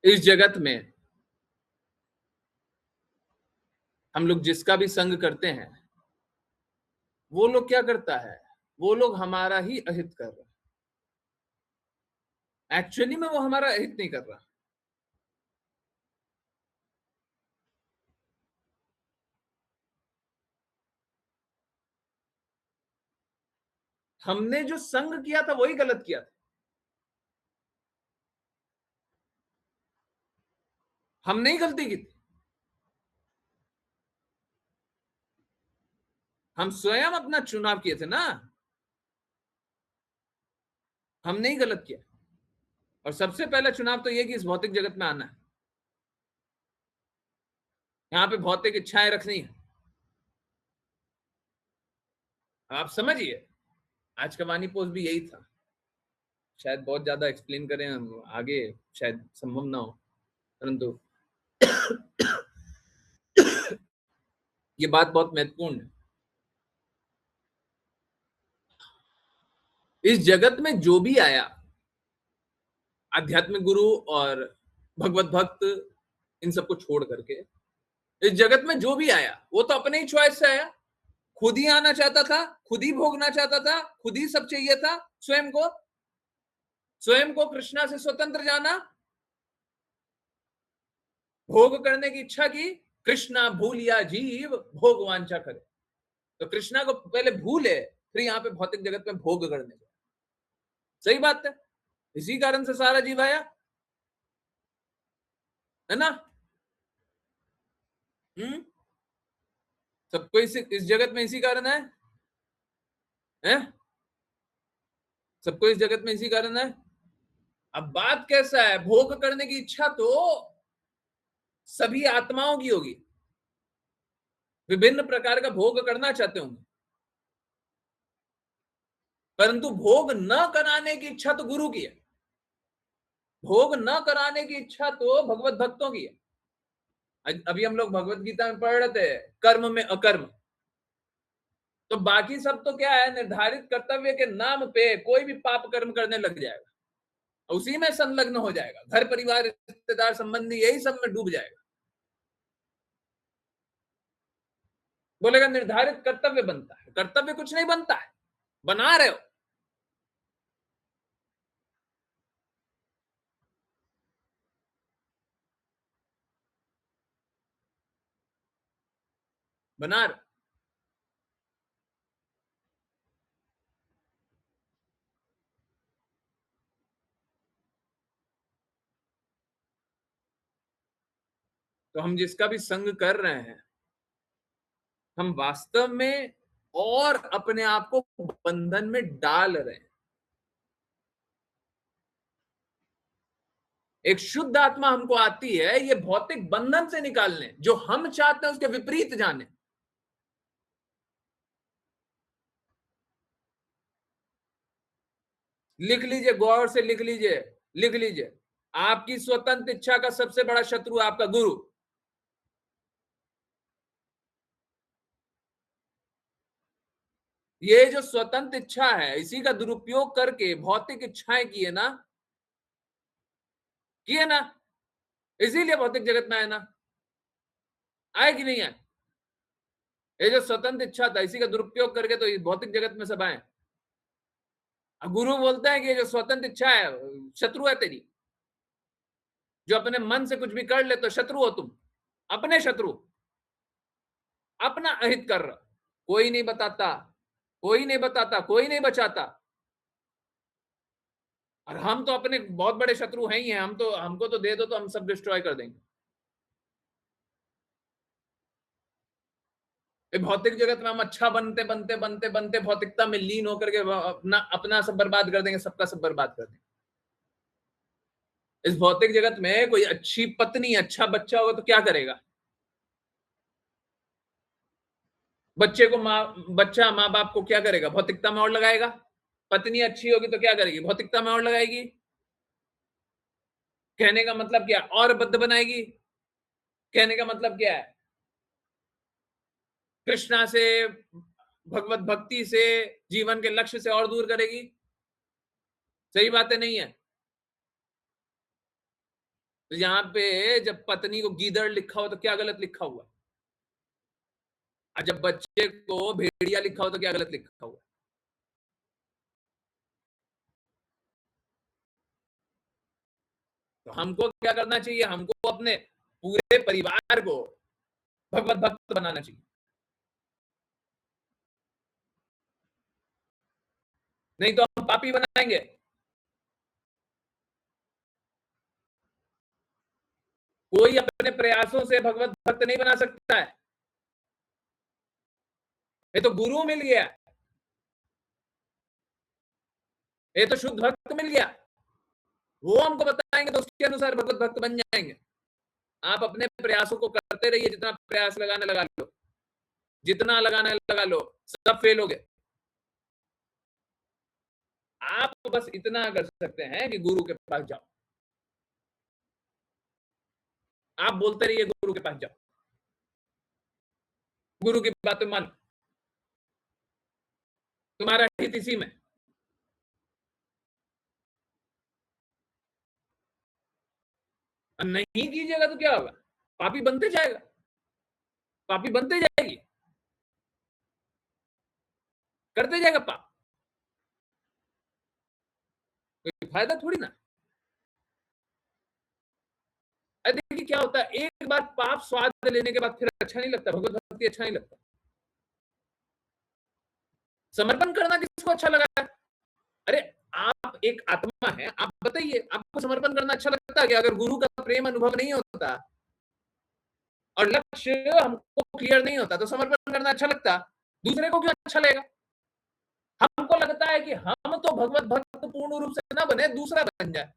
इस जगत में हम लोग जिसका भी संग करते हैं वो लोग क्या करता है, वो लोग हमारा ही अहित कर रहे हैं, एक्चुअली में वो हमारा हित नहीं कर रहा। हमने जो संग किया था वही गलत किया था। हमने ही गलती की थी। हम स्वयं अपना चुनाव किए थे ना, हमने ही गलत किया। और सबसे पहला चुनाव तो ये कि इस भौतिक जगत में आना है, यहां पे भौतिक इच्छाएं रखनी है। आप समझिए, आज का वाणी पोस्ट भी यही था। शायद बहुत ज्यादा एक्सप्लेन करें हम आगे, शायद संभव ना हो, परंतु ये बात बहुत महत्वपूर्ण है। इस जगत में जो भी आया, आध्यात्मिक गुरु और भगवत भक्त, इन सबको छोड़ करके इस जगत में जो भी आया वो तो अपने ही चॉइस से आया। खुद ही आना चाहता था, खुद ही भोगना चाहता था, खुद ही सब चाहिए था। स्वयं को कृष्णा से स्वतंत्र जाना, भोग करने की इच्छा की। कृष्णा भूलिया जीव भोग वांछा करे। तो कृष्णा को पहले भूले, फिर यहाँ पे भौतिक जगत में भोग करने का। सही बात है, इसी कारण से सारा जीव आया है ना। सबको इस जगत में इसी कारण है? सबको इस जगत में इसी कारण है। अब बात कैसा है, भोग करने की इच्छा तो सभी आत्माओं की होगी, विभिन्न प्रकार का भोग करना चाहते होंगे, परंतु भोग न कराने की इच्छा तो गुरु की है, भोग न कराने की इच्छा तो भगवत भक्तों की है। अभी हम लोग भगवत गीता में पढ़ रहे थे कर्म में अकर्म, तो बाकी सब तो क्या है, निर्धारित कर्तव्य के नाम पे कोई भी पाप कर्म करने लग जाएगा, उसी में संलग्न हो जाएगा, घर परिवार रिश्तेदार संबंधी यही सब में डूब जाएगा। बोलेगा निर्धारित कर्तव्य बनता है, कर्तव्य कुछ नहीं बनता है, बना रहे हो। बना रहे। तो हम जिसका भी संग कर रहे हैं, हम वास्तव में और अपने आप को बंधन में डाल रहे हैं। एक शुद्ध आत्मा हमको आती है ये भौतिक बंधन से निकालने, जो हम चाहते हैं उसके विपरीत जाने। लिख लीजिए, गौर से लिख लीजिए, लिख लीजिए, आपकी स्वतंत्र इच्छा का सबसे बड़ा शत्रु आपका गुरु। ये जो स्वतंत्र इच्छा है, इसी का दुरुपयोग करके भौतिक इच्छाएं किए ना, किए ना, इसीलिए भौतिक जगत में आए ना, आए कि नहीं आए। ये जो स्वतंत्र इच्छा था, इसी का दुरुपयोग करके तो भौतिक जगत में सब आए। अब गुरु बोलते हैं कि ये जो स्वतंत्र इच्छा है शत्रु है तेरी, जो अपने मन से कुछ भी कर ले तो शत्रु हो तुम, अपने शत्रु, अपना अहित कर रहा। कोई नहीं बताता, कोई नहीं बताता, कोई नहीं बचाता, और हम तो अपने बहुत बड़े शत्रु हैं ही हैं। हम तो, हमको तो दे दो तो हम सब डिस्ट्रॉय कर देंगे। भौतिक जगत में हम अच्छा बनते बनते बनते बनते भौतिकता में लीन होकर के अपना अपना सब बर्बाद कर देंगे, सबका सब बर्बाद कर देंगे। इस भौतिक जगत में कोई अच्छी पत्नी, अच्छा बच्चा होगा तो क्या करेगा? बच्चा माँ बाप को क्या करेगा? भौतिकता में और लगाएगा। पत्नी अच्छी होगी तो क्या करेगी? भौतिकता में और लगाएगी। कहने का मतलब क्या? और बद्ध बनाएगी। कहने का मतलब क्या है? कृष्णा से, भगवत भक्ति से, जीवन के लक्ष्य से और दूर करेगी। सही बातें नहीं है। तो यहाँ पे जब पत्नी को गीदड़ लिखा हो तो क्या गलत लिखा हुआ? और जब बच्चे को भेड़िया लिखा हो तो क्या गलत लिखा हुआ? तो हमको क्या करना चाहिए? हमको अपने पूरे परिवार को भगवत भक्त बनाना चाहिए। नहीं तो हम पापी बनाएंगे। कोई अपने प्रयासों से भगवत भक्त नहीं बना सकता है। ये तो गुरु मिल गया, ये तो शुद्ध भक्त मिल गया, वो हमको बताएंगे तो उसके अनुसार भगवत भक्त बन जाएंगे। आप अपने प्रयासों को करते रहिए, जितना प्रयास लगाने लगा लो, जितना लगाने लगा लो, सब फेल हो गए। आप बस इतना कर सकते हैं कि गुरु के पास जाओ। आप बोलते रहिए गुरु के पास जाओ, गुरु की बातें मानो, तुम्हारा हित इसी में। नहीं कीजिएगा तो क्या होगा? पापी बनते जाएगा, पापी बनते जाएगी, करते जाएगा पाप, कोई फायदा थोड़ी ना। देखिए क्या होता है, एक बार पाप स्वाद लेने के बाद फिर अच्छा नहीं लगता, भगवत भक्ति अच्छा नहीं लगता। समर्पण करना किसको अच्छा लगा है? अरे आप एक आत्मा है, आप बताइए आपको समर्पण करना अच्छा लगता है कि अगर गुरु का प्रेम अनुभव नहीं होता और लक्ष्य हमको क्लियर नहीं होता तो समर्पण करना अच्छा लगता? दूसरे को क्यों अच्छा लगेगा? हमको लगता है कि हम तो भगवत भक्त पूर्ण रूप से ना बने, दूसरा बन जाए,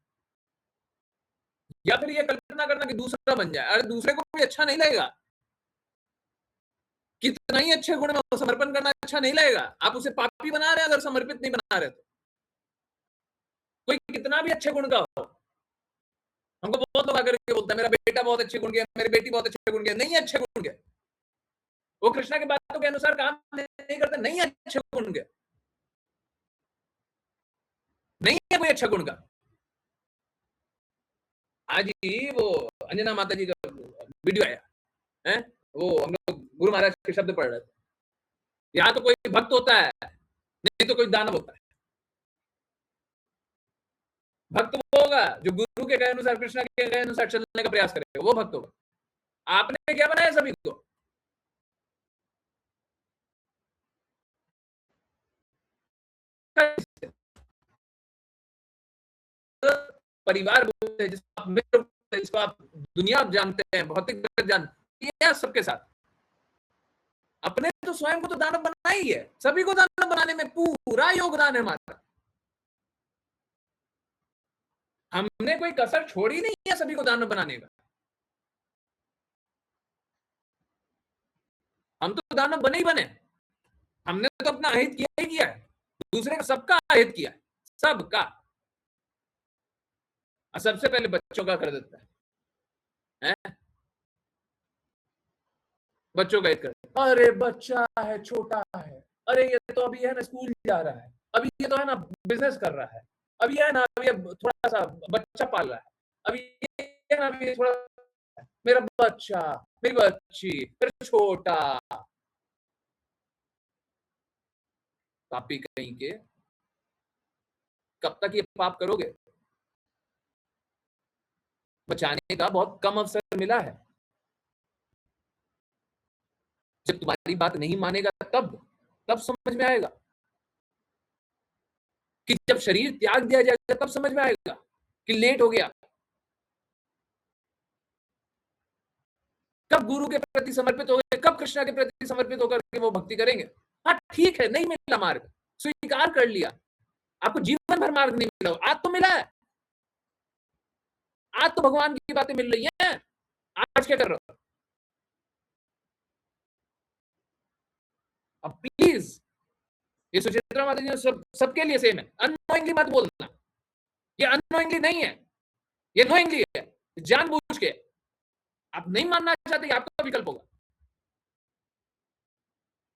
या फिर ये कल्पना करना कि दूसरा बन जाए। अरे दूसरे को भी अच्छा नहीं लगेगा, कितना ही अच्छे गुण में समर्पण करना अच्छा नहीं लगेगा। आप उसे पापी बना रहे हैं अगर समर्पित नहीं बना रहे तो। कोई कितना भी अच्छे गुण का हो, हमको बहुत लोग आकर के बोलता है मेरा बेटा बहुत अच्छे गुण के, मेरी बेटी बहुत अच्छे गुण के, नहीं अच्छे गुण के, वो कृष्णा की बातों के अनुसार काम नहीं करते, नहीं अच्छे गुण के, नहीं है कोई अच्छा गुण का। आज ही वो अंजना माता जी का वीडियो आया है, वो हम लोग गुरु महाराज के शब्द पढ़ रहे थे, यहाँ तो कोई भक्त होता है, नहीं तो कोई दानव होता है। भक्त वो होगा जो गुरु के कहे अनुसार, कृष्णा के कहे अनुसार चलने का प्रयास करेगा, वो भक्त होगा। आपने क्या बनाया सभी को? परिवार बोलते हैं, जिसको आप मित्र बोलते हैं, जिसको आप दुनिया जानते हैं, भौतिक जगत जानते हैं, सबके साथ अपने तो स्वयं को तो दानव बनाना ही है। सभी को दानव बनाने में पूरा योगदान है हमारा। हमने कोई कसर छोड़ी नहीं है सभी को दानव बनाने का। हम तो दानव बने ही बने, हमने तो अपना अहित किया ही किया है, दूसरे का सबका अहित किया है, सबका। सबसे पहले बच्चों का कर देता है, बच्चों का हित कर। अरे बच्चा है, छोटा है, अरे ये तो अभी है ना स्कूल जा रहा है, अभी ये तो है ना बिजनेस कर रहा है, अभी है ना अभी थोड़ा सा बच्चा पाल रहा है, अभी ये है ना अभी थोड़ा, मेरा बच्चा, मेरी बच्ची, मेरा छोटा। पापी कहीं के, कब तक ये पाप करोगे? बचाने का बहुत कम अवसर मिला है। जब तुम्हारी बात नहीं मानेगा तब समझ में आएगा, कि जब शरीर त्याग दिया जाएगा तब समझ में आएगा कि लेट हो गया। कब गुरु के प्रति समर्पित हो गए, कब कृष्णा के प्रति समर्पित होकर के वो भक्ति करेंगे। हाँ ठीक है, नहीं मिला मार्ग, स्वीकार कर लिया, आपको जीवन भर मार्ग नहीं मिला, आज तो मिला है, आज तो भगवान की बातें मिल रही हैं, आज क्या कर रहे हो? अब प्लीज, ये सुचित्रा माता जी सबके लिए सेम है, अननोइंगली मत बोलना। ये अननोइंगली नहीं है, ये नोइंगली है, जानबूझ के। आप नहीं मानना चाहते, आपका विकल्प होगा।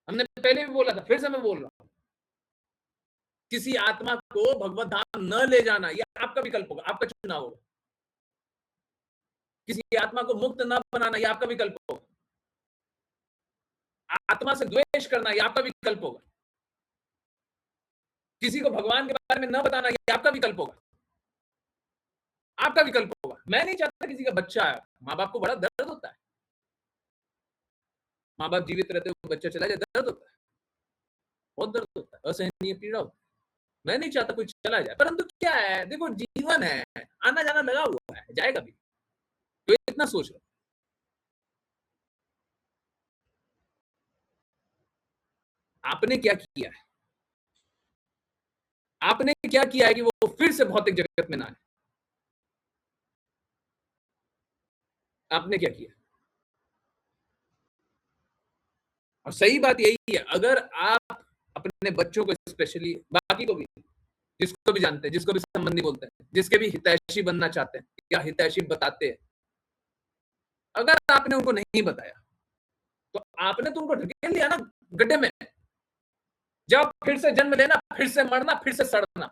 हमने पहले भी बोला था, फिर से मैं बोल रहा हूं, किसी आत्मा को भगवत धाम न ले जाना, यह आपका विकल्प होगा, आपका चुनाव होगा। किसी आत्मा को मुक्त न बनाना, यह आपका विकल्प होगा। आत्मा से द्वेष करना, यह आपका विकल्प होगा। किसी को भगवान के बारे में न बताना, यह आपका विकल्प होगा, आपका विकल्प होगा। मैं नहीं चाहता किसी का बच्चा है, माँ बाप को बड़ा दर्द होता है, माँ बाप जीवित रहते हुए बच्चा चला जाए, दर्द होता है, बहुत दर्द होता है, असहनीय पीड़ा होती है। मैं नहीं चाहता कोई चला जाए, परंतु क्या है, देखो जीवन है, आना जाना लगा हुआ है, जाएगा भी, तो इतना सोच लो। आपने क्या किया है, आपने क्या किया है कि वो फिर से भौतिक जगत में ना आए? आपने क्या किया? और सही बात यही है, अगर आप अपने बच्चों को स्पेशली, बाकी को भी, जिसको भी जानते हैं, जिसको भी संबंधी बोलते हैं, जिसके भी हितैषी बनना चाहते हैं या हितैषी बताते हैं, अगर आपने उनको नहीं बताया तो आपने तो उनको ढकेल लिया ना गड्ढे में। जब फिर से जन्म लेना, फिर से मरना, फिर से सड़ना।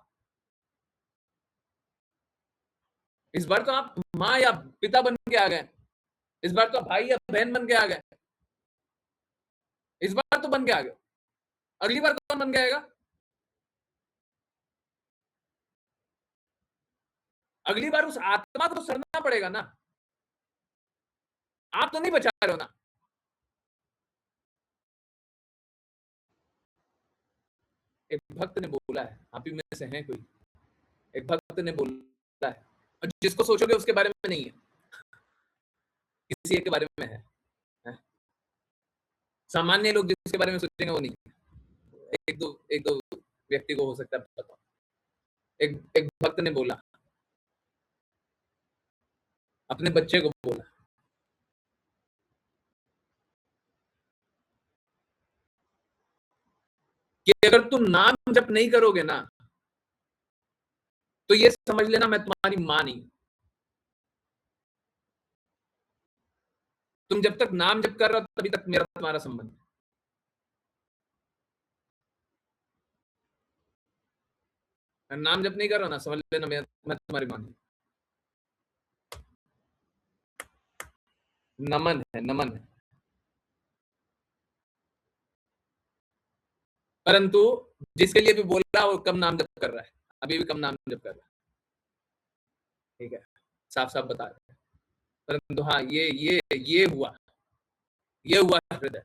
इस बार तो आप माँ या पिता बन के आ गए, इस बार तो भाई या बहन बन के आ गए, इस बार तो बन के आ गए, अगली बार कौन बन के आएगा? अगली बार उस आत्मा को तो सड़ना पड़ेगा ना, आप तो नहीं बचा रहे हो ना। एक भक्त ने बोला है, आप ही में से हैं कोई, एक भक्त ने बोला है, और जिसको सोचोगे उसके बारे में नहीं है, किसी एक के बारे में है? सामान्य लोग जिसके बारे में सोचेंगे वो नहीं है। एक दो व्यक्ति को हो सकता है पता। एक भक्त ने बोला, अपने बच्चे को बोला, कि अगर तुम नाम जप नहीं करोगे ना, तो ये समझ लेना मैं तुम्हारी मां नहीं। तुम जब तक नाम जप कर रहे हो तभी तक मेरा तुम्हारा संबंध है। नाम जप नहीं कर रहा ना, समझ लेना मैं तुम्हारी मां नहीं। नमन है, नमन है। परंतु जिसके लिए भी बोल रहा है वो कम नाम जप कर रहा है, अभी भी कम नाम जप कर रहा है, ठीक है, साफ साफ बता रहे हैं। परंतु हाँ, ये हुआ हृदय,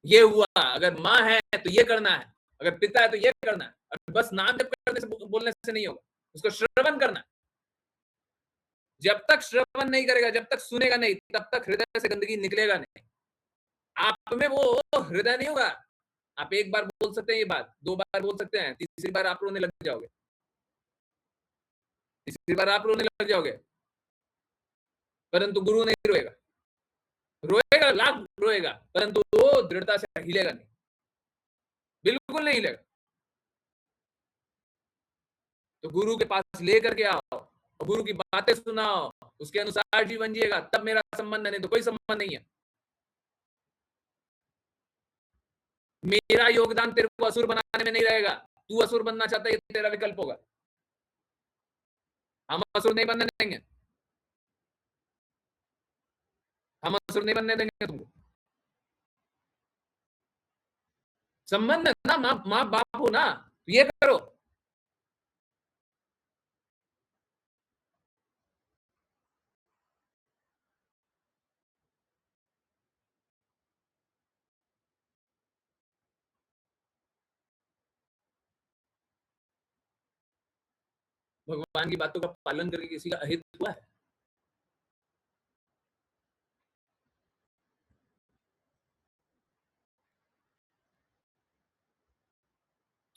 ये हुआ। अगर माँ है तो ये करना है, अगर पिता है तो ये करना है, और बस नाम जप करने से, बोलने से नहीं होगा, उसको श्रवण करना है। जब तक श्रवण नहीं करेगा, जब तक सुनेगा नहीं, तब तक हृदय से गंदगी निकलेगा नहीं, आप में वो हृदय नहीं होगा। आप एक बार बोल सकते हैं ये बात, दो बार बोल सकते हैं, तीसरी बार आप रोने लग जाओगे, तीसरी बार आप रोने लग जाओगे, परंतु गुरु नहीं रोएगा, रोएगा, लाख रोएगा, परंतु वो दृढ़ता से हिलेगा नहीं, बिल्कुल नहीं हिलेगा। तो गुरु के पास लेकर के आओ, और गुरु की बातें सुनाओ, उसके अनुसार जीवन जिएगा, तब मेरा संबंध है, नहीं तो कोई संबंध नहीं है। मेरा योगदान तेरे को असुर बनाने में नहीं रहेगा। तू असुर बनना चाहता है, ये तेरा विकल्प होगा, हम असुर नहीं बनने देंगे, हम असुर नहीं बनने देंगे तुमको। संबंध है ना, माँ बाप हो ना, तो ये करो। भगवान की बातों का पालन करके किसी का अहित हुआ है?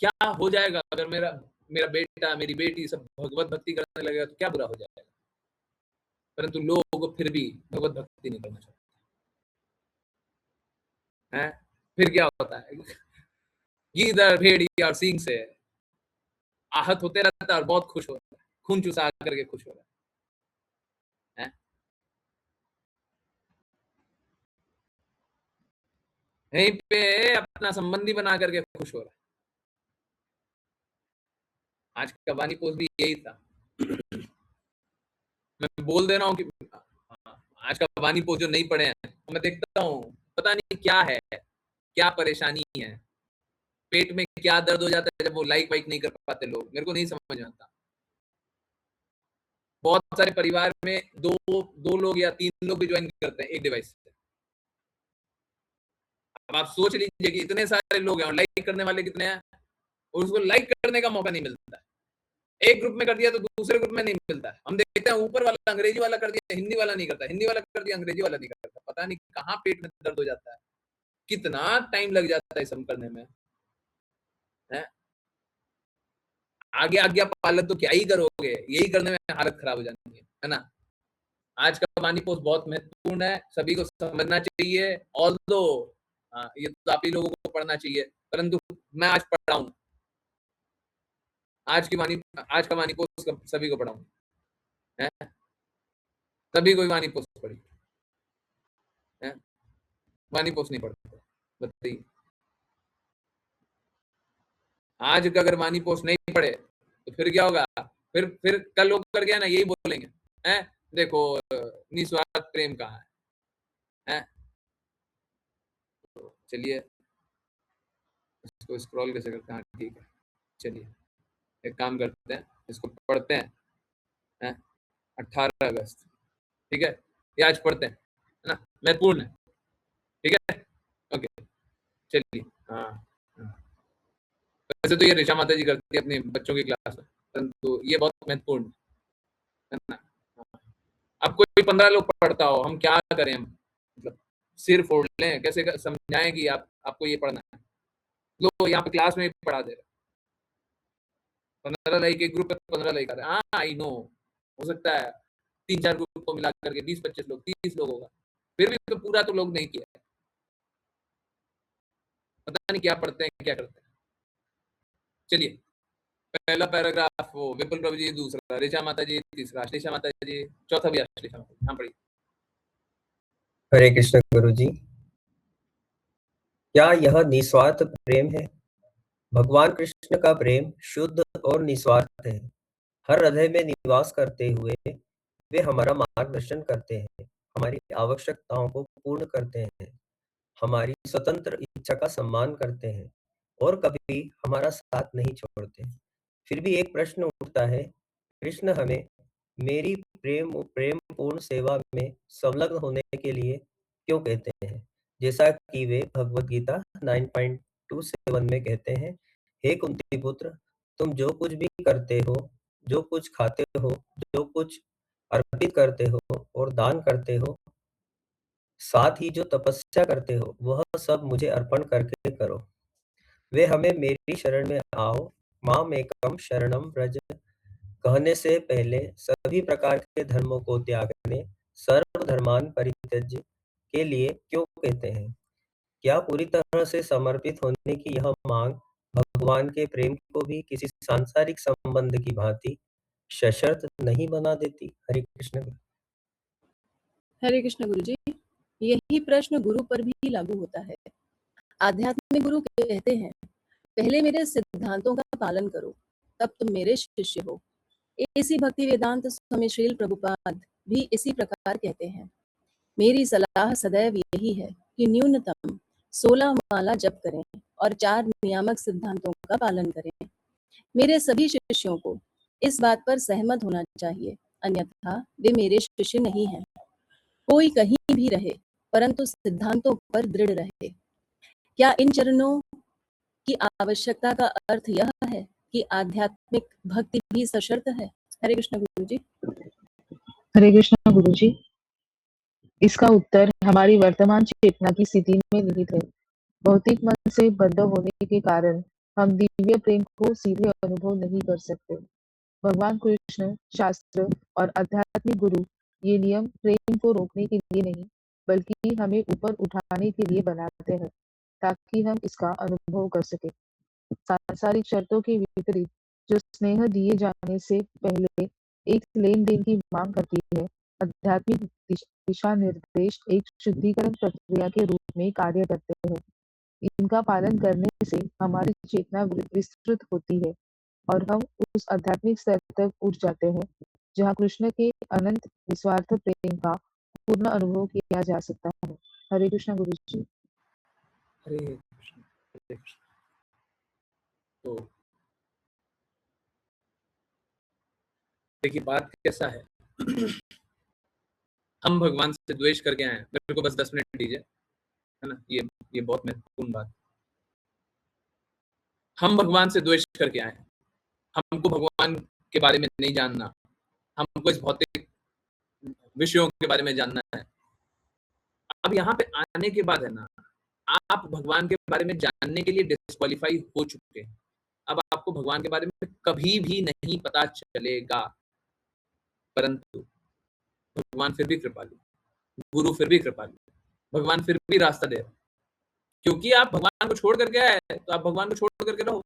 क्या हो जाएगा अगर मेरा मेरा बेटा, मेरी बेटी सब भगवत भक्ति करने लगेगा तो क्या बुरा हो जाएगा? परंतु लोग फिर भी भगवत भक्ति नहीं करना चाहते हैं। फिर क्या होता है, गीदड़, भेड़िया और सींग से आहत होते रहता है और बहुत खुश होता है, खून चुसा करके खुश हो रहा है। यहीं पे अपना संबंधी बना करके खुश हो रहा है। आज का वाणी पोस्ट भी यही था। मैं बोल दे रहा हूँ कि आज का वाणी पोस्ट जो नहीं पढ़े हैं, मैं देखता हूँ पता नहीं क्या है, क्या परेशानी है, पेट में क्या दर्द हो जाता है जब वो लाइक वाइक नहीं कर पाते लोग, मेरे को नहीं समझ में आता। बहुत सारे परिवार में दो लोग या 3 लोग भी ज्वाइन करते हैं एक डिवाइस से। अब आप सोच लीजिए कि इतने सारे लोग हैं और लाइक करने वाले कितने हैं, और उसको लाइक करने का मौका नहीं मिलता है। एक ग्रुप में कर दिया तो दूसरे ग्रुप में नहीं मिलता है। हम देखते हैं ऊपर वाला अंग्रेजी वाला कर दिया, हिंदी वाला नहीं करता, हिंदी वाला कर दिया, अंग्रेजी वाला नहीं करता। पता नहीं कहाँ पेट में दर्द हो जाता है, कितना टाइम लग जाता है सब करने में, है? आगे आज्ञा पालन तो क्या ही करोगे, यही करने में हालत खराब हो जाती है ना? आज का वाणी पोस्ट बहुत महत्वपूर्ण है, सभी को समझना चाहिए। ऑल्दो ये तो आप ही लोगों को पढ़ना चाहिए, परंतु मैं आज पढ़ रहा हूँ। आज का वाणी पोस्ट सभी को पढ़ाऊँ, है? सभी को वाणी पोस्ट पढ़ी, है? वाणी पोस्ट नहीं पढ़ते, बताइए। आज का अगर वाणी पोस्ट नहीं पढ़े तो फिर क्या होगा? फिर कल लोग कर गया ना, यही बोलेंगे, हैं? देखो निस्वार्थ प्रेम कहाँ है? तो चलिए इसको स्क्रॉल कैसे करते हैं? हाँ ठीक है, चलिए एक काम करते हैं, इसको पढ़ते हैं। 18 अगस्त, ठीक है, ये आज पढ़ते हैं, है ना? महत्वपूर्ण है, ठीक है, ओके, चलिए। हाँ हाँ। वैसे तो ये ऋषा माता जी करती है अपने बच्चों की क्लास में, परंतु ये बहुत महत्वपूर्ण है ना? हाँ। अब कोई 15 लोग पढ़ता हो, हम क्या करें? मतलब सिर फोड़ लें? कैसे समझाएं कि आपको ये पढ़ना है? लो यहाँ पे क्लास में ही पढ़ा दे रहे, 15 लाइक एक ग्रुप पे 15 लाइक आ रहे हैं। हाँ आई नो, हो सकता है 3-4 ग्रुप को मिला करके 20-25 लोग, 30 लोग होगा, फिर भी तो पूरा तो लोग नहीं किया है। पता नहीं क्या पढ़ते हैं, क्या करते हैं। चलिए पहला पैराग्राफ वो विपुल प्रभु जी, दूसरा ऋचा माता जी, तीसरा श्लेषा माता जी, चौथा भी श्लेषा माता जी। हाँ पढ़िए। हरे कृष्ण गुरु जी, क्या यह निस्वार्थ प्रेम है? भगवान कृष्ण का प्रेम शुद्ध और निस्वार्थ है। हर हृदय में निवास करते हुए वे हमारा मार्गदर्शन करते हैं, हमारी आवश्यकताओं को पूर्ण करते हैं, हमारी स्वतंत्र इच्छा का सम्मान करते हैं और कभी हमारा साथ नहीं छोड़ते। फिर भी एक प्रश्न उठता है, कृष्ण हमें मेरी प्रेम पूर्ण सेवा में संलग्न होने के लिए क्यों कहते हैं? जैसा कि वे भगवत गीता 9.27 में कहते हैं, हे कुंती पुत्र, तुम जो कुछ भी करते हो, जो कुछ खाते हो, जो कुछ अर्पित करते हो और दान करते हो, साथ ही जो तपस्या करते हो, वह सब मुझे अर्पण करके करो। वे हमें मेरी शरण में आओ, माम एकम शरणम व्रज कहने से पहले सभी प्रकार के धर्मों को त्यागने, सर्वधर्मान परित्यज्य के लिए क्यों कहते हैं? क्या पूरी तरह से समर्पित होने की यह मांग भगवान के प्रेम को भी किसी सांसारिक संबंध की भांति सशर्त नहीं बना देती? हरे कृष्ण। हरे कृष्ण गुरु जी, यही प्रश्न गुरु पर भी लागू होता है। आध्यात्मिक गुरु कहते हैं, पहले मेरे सिद्धांतों का पालन करो, तब तुम मेरे शिष्य हो। इसी भक्ति वेदांत स्वामी श्रील प्रभुपाद भी इसी प्रकार कहते हैं। मेरी सलाह सदैव यही है कि न्यूनतम 16 माला जप करें और 4 नियामक सिद्धांतों का पालन करें। मेरे सभी शिष्यों को इस बात पर सहमत होना चाहिए, अन्यथा वे मेरे शिष्य नहीं हैं। कोई कहीं भी रहे, परंतु सिद्धांतों पर दृढ़ रहे। क्या इन चरणों की आवश्यकता का अर्थ यह है कि आध्यात्मिक भक्ति भी सशर्त है? हरे कृष्ण गुरु जी। हरे कृष्ण गुरु जी, इसका उत्तर हमारी वर्तमान चेतना की स्थिति में निहित है। भौतिक मन से बद्ध होने के कारण हम दिव्य प्रेम को सीधे अनुभव नहीं कर सकते। भगवान कृष्ण, शास्त्र और आध्यात्मिक गुरु ये नियम प्रेम को रोकने के लिए नहीं, बल्कि हमें ऊपर उठाने के लिए बनाते हैं, ताकि हम इसका अनुभव कर सके। सांसारिक शर्तों के विपरीत जो स्नेह दिए जाने से पहले एक लेन देन की मांग करती है, आध्यात्मिक दिशा निर्देश एक शुद्धिकरण प्रक्रिया के रूप में कार्य करते हैं। इनका पालन करने से हमारी चेतना विस्तृत होती है और हम उस आध्यात्मिक स्तर तक उठ जाते हैं जहाँ कृष्ण के अनंत निस्वार्थ प्रेम का पूर्ण अनुभव किया जा सकता है। हरे कृष्ण गुरु जी। हरे कृष्ण, हरे कृष्ण। तो देखिए बात कैसा है, हम भगवान से द्वेष करके आए हैं। मेरे को बस 10 मिनट दीजिए, है ना, ये बहुत महत्वपूर्ण बात। हम भगवान से द्वेष करके आए हैं, हमको भगवान के बारे में नहीं जानना, हमको इस भौतिक विषयों के बारे में जानना है। अब यहाँ पे आने के बाद है ना, आप भगवान के बारे में जानने के लिए डिस्क्वालीफाई हो चुके हैं। अब आपको भगवान के बारे में कभी भी नहीं पता चलेगा, परंतु भगवान फिर भी कृपालु, गुरु फिर भी कृपालु, भगवान फिर भी रास्ता दे रहे हैं। क्योंकि आप भगवान को छोड़ करके आए, तो आप भगवान को छोड़ करके रहो।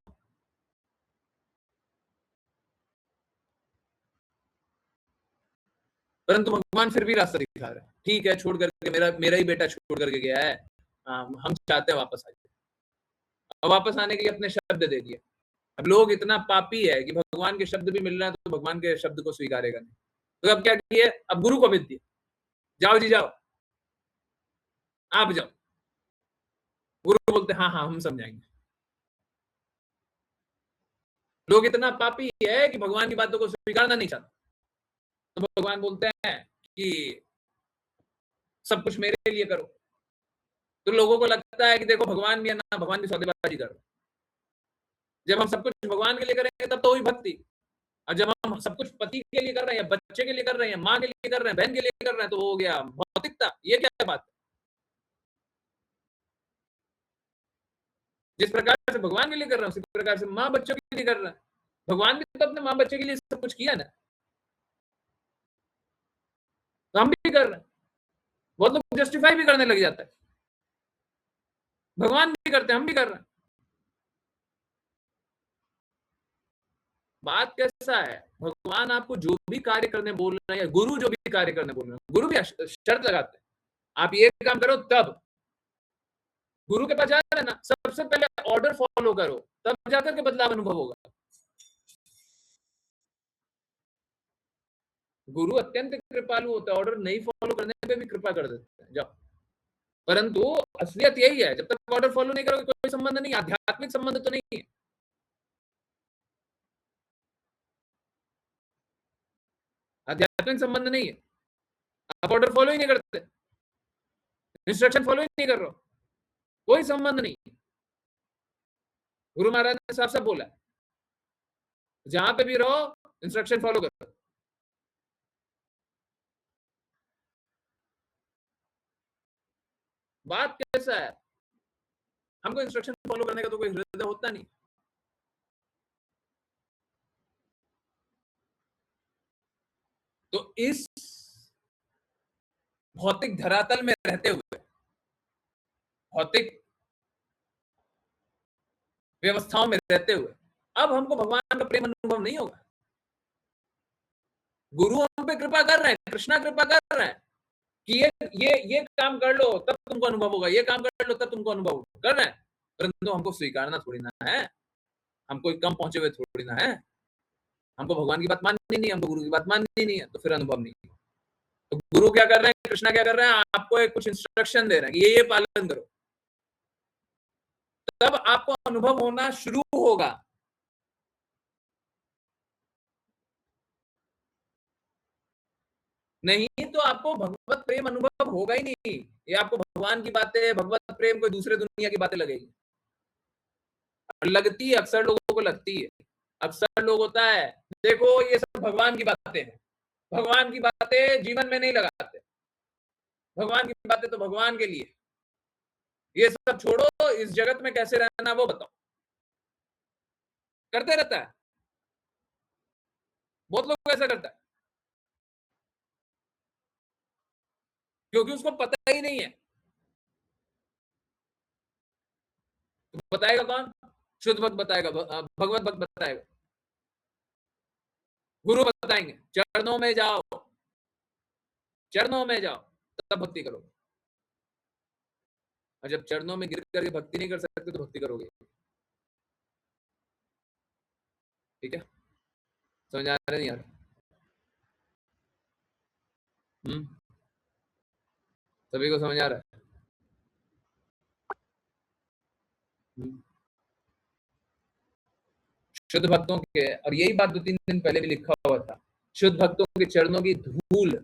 परंतु भगवान फिर भी रास्ता दिखा रहे हैं। ठीक है, छोड़ करके, मेरा ही बेटा छोड़ करके गया है, हम चाहते हैं वापस आ जाए। अब वापस आने के लिए अपने शब्द दे दिए। अब लोग इतना पापी है कि भगवान के शब्द भी मिल रहे हैं तो भगवान के शब्द को स्वीकारेगा नहीं। तो अब क्या किए, अब गुरु को भेज दिए, जाओ जी जाओ, आप जाओ। गुरु बोलते हाँ हाँ हम समझाएंगे। लोग इतना पापी है कि भगवान की बातों को स्वीकारना नहीं चाहते। तो भगवान बोलते हैं कि सब कुछ मेरे लिए करो। तो लोगों को लगता है कि देखो भगवान भी है ना, भगवान भी सौदेबाजी कर रहे हैं। जब हम सब कुछ भगवान के लिए करेंगे तब तो हुई भक्ति, और जब हम सब कुछ पति के लिए कर रहे हैं, बच्चे के लिए कर रहे हैं, माँ के लिए कर रहे हैं, बहन के लिए कर रहे हैं, तो हो गया भौतिकता। ये क्या बात है? जिस प्रकार से भगवान के लिए कर रहे हैं उसी प्रकार से माँ बच्चों के लिए कर रहा है। भगवान भी तो अपने माँ बच्चे के लिए सब कुछ किया ना, तो हम भी कर रहे हैं। बहुत लोग जस्टिफाई भी करने लग जाता है, भगवान भी करते हैं हम भी कर रहे हैं। बात कैसा है, भगवान आपको जो भी कार्य करने बोल रहे हैं, या गुरु जो भी कार्य करने बोल रहे हैं, गुरु भी शर्त लगाते हैं, आप ये काम करो तब। गुरु के पास जा रहे हैं ना, सबसे पहले ऑर्डर फॉलो करो, तब जाकर के बदलाव अनुभव होगा। गुरु अत्यंत कृपालु होता है, ऑर्डर नहीं फॉलो करने पे भी कृपा कर देते हैं, जाओ। परंतु असलियत यही है, जब तक ऑर्डर फॉलो नहीं करोगे कोई संबंध नहीं, आध्यात्मिक संबंध तो नहीं है। आध्यात्मिक संबंध नहीं है, आप ऑर्डर फॉलो ही नहीं करते, इंस्ट्रक्शन फॉलो ही नहीं कर रहे हो, कोई संबंध नहीं। गुरु महाराज ने साफ साफ बोला, जहां पे भी रहो इंस्ट्रक्शन फॉलो करो। बात कैसा है, हमको इंस्ट्रक्शन फॉलो करने का तो कोई हृदय होता नहीं। तो इस भौतिक धरातल में रहते हुए, भौतिक व्यवस्थाओं में रहते हुए, अब हमको भगवान का प्रेम अनुभव नहीं होगा। गुरु हम पे कृपा कर रहे हैं, कृष्णा कृपा कर रहे हैं कि ये काम कर लो तब तुमको अनुभव होगा, ये काम कर लो तब तुमको अनुभव होगा, कर रहे हैं। परंतु हमको स्वीकारना थोड़ी ना है, हम कोई कम पहुंचे हुए थोड़ी ना है। हमको भगवान की बात माननी नहीं, हमको गुरु की बात माननी नहीं है, तो फिर अनुभव नहीं। तो गुरु क्या कर रहे हैं, कृष्णा क्या कर रहे हैं, आपको एक कुछ इंस्ट्रक्शन दे रहे हैं कि ये पालन करो, तब आपको अनुभव होना शुरू होगा। नहीं तो आपको भगवत प्रेम अनुभव होगा ही नहीं। ये आपको भगवान की बातें, भगवत प्रेम कोई दूसरे दुनिया की बातें लगेगी, और लगती है, अक्सर लोगों को लगती है। अक्सर लोग होता है, देखो ये सब भगवान की बातें हैं, भगवान की बातें जीवन में नहीं लगाते, भगवान की बातें तो भगवान के लिए, ये सब छोड़ो, इस जगत में कैसे रहना वो बताओ, करते रहता है। बहुत लोग ऐसा करता है, क्योंकि उसको पता ही नहीं है। तो बताएगा कौन, शुद्ध भक्त बताएगा, भगवत भक्त बताएगा, गुरु बताएंगे, चरणों में जाओ, चरणों में जाओ तब भक्ति करो। और जब चरणों में गिर करके भक्ति नहीं कर सकते तो भक्ति करोगे, ठीक है? समझ आ रहा नहीं यार? सभी को समझ आ रहा है? शुद्ध भक्तों के, और यही बात 2-3 दिन पहले भी लिखा हुआ था शुद्ध भक्तों के चरणों की धूल,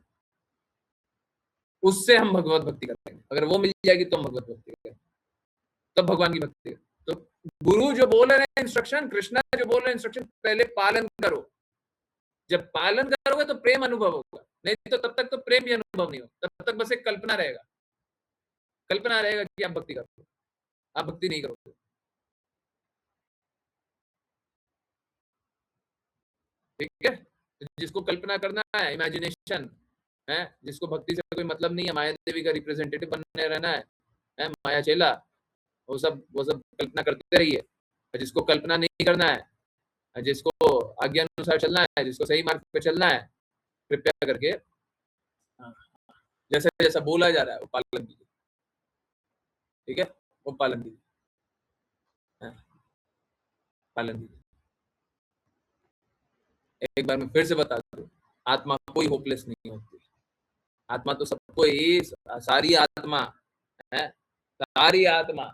उससे हम भगवत भक्ति करेंगे। अगर वो मिल जाएगी तो हम भगवत भक्ति करेंगे, तब भगवान की भक्ति। तो गुरु जो बोल रहे हैं इंस्ट्रक्शन, कृष्णा जो बोल रहे हैं इंस्ट्रक्शन, पहले पालन करो। जब पालन करोगे तो प्रेम अनुभव होगा, नहीं तो तब तक तो प्रेम भी अनुभव नहीं होगा। तब तक बस एक कल्पना रहेगा, कल्पना रहेगा कि आप भक्ति करोगे, आप भक्ति नहीं करोगे। ठीक है, जिसको कल्पना करना है, इमेजिनेशन है, जिसको भक्ति से कोई मतलब नहीं है, माया देवी का रिप्रेजेंटेटिव बनने रहना है, माया चेला, वो सब कल्पना करते रहिए। जिसको कल्पना नहीं करना है, जिसको आज्ञा अनुसार चलना है, जिसको सही मार्ग पे चलना है, कृपया करके जैसा जैसा बोला जा रहा है वो पालन कीजिए। ठीक है, वो पालन कीजिए, पालन कीजिए। एक बार मैं फिर से बता दूं, आत्मा कोई होपलेस नहीं होती। आत्मा तो सबको ही, सारी आत्मा है, सारी आत्मा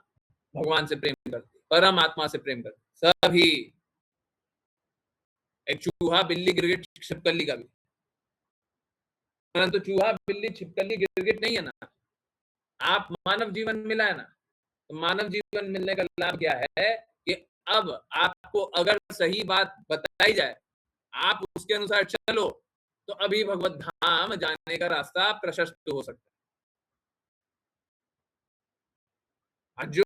भगवान से प्रेम करती, परम आत्मा से प्रेम करती, सभी। एक चूहा, बिल्ली, गिरगिट, छिपकली का भी, परंतु चूहा, बिल्ली, छिपकली, गिरगिट नहीं है ना। आप मानव जीवन मिला है ना, तो मानव जीवन मिलने का लाभ क्या है कि अब आपको अगर सही बात बताई जाए, आप उसके अनुसार चलो, तो अभी भगवत धाम जाने का रास्ता प्रशस्त हो सकता है। जो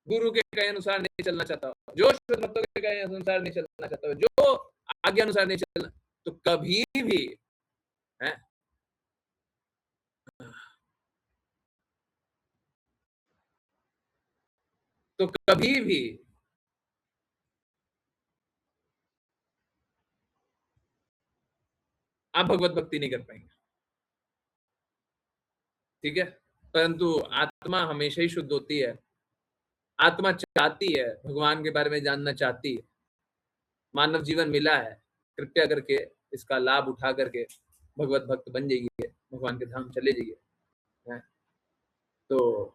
गुरु के कहे अनुसार नहीं चलना चाहता, जो शुद्ध भक्तों के कहे अनुसार नहीं चलना चाहता, जो आज्ञा अनुसार नहीं चलना, तो कभी भी है, तो कभी भी आप भगवत भक्ति नहीं कर पाएंगे। ठीक है, परंतु आत्मा हमेशा ही शुद्ध होती है। आत्मा चाहती है, भगवान के बारे में जानना चाहती है। मानव जीवन मिला है, कृपया करके इसका लाभ उठा करके भगवत भक्त बन जाइए, भगवान के धाम चले जाइए। तो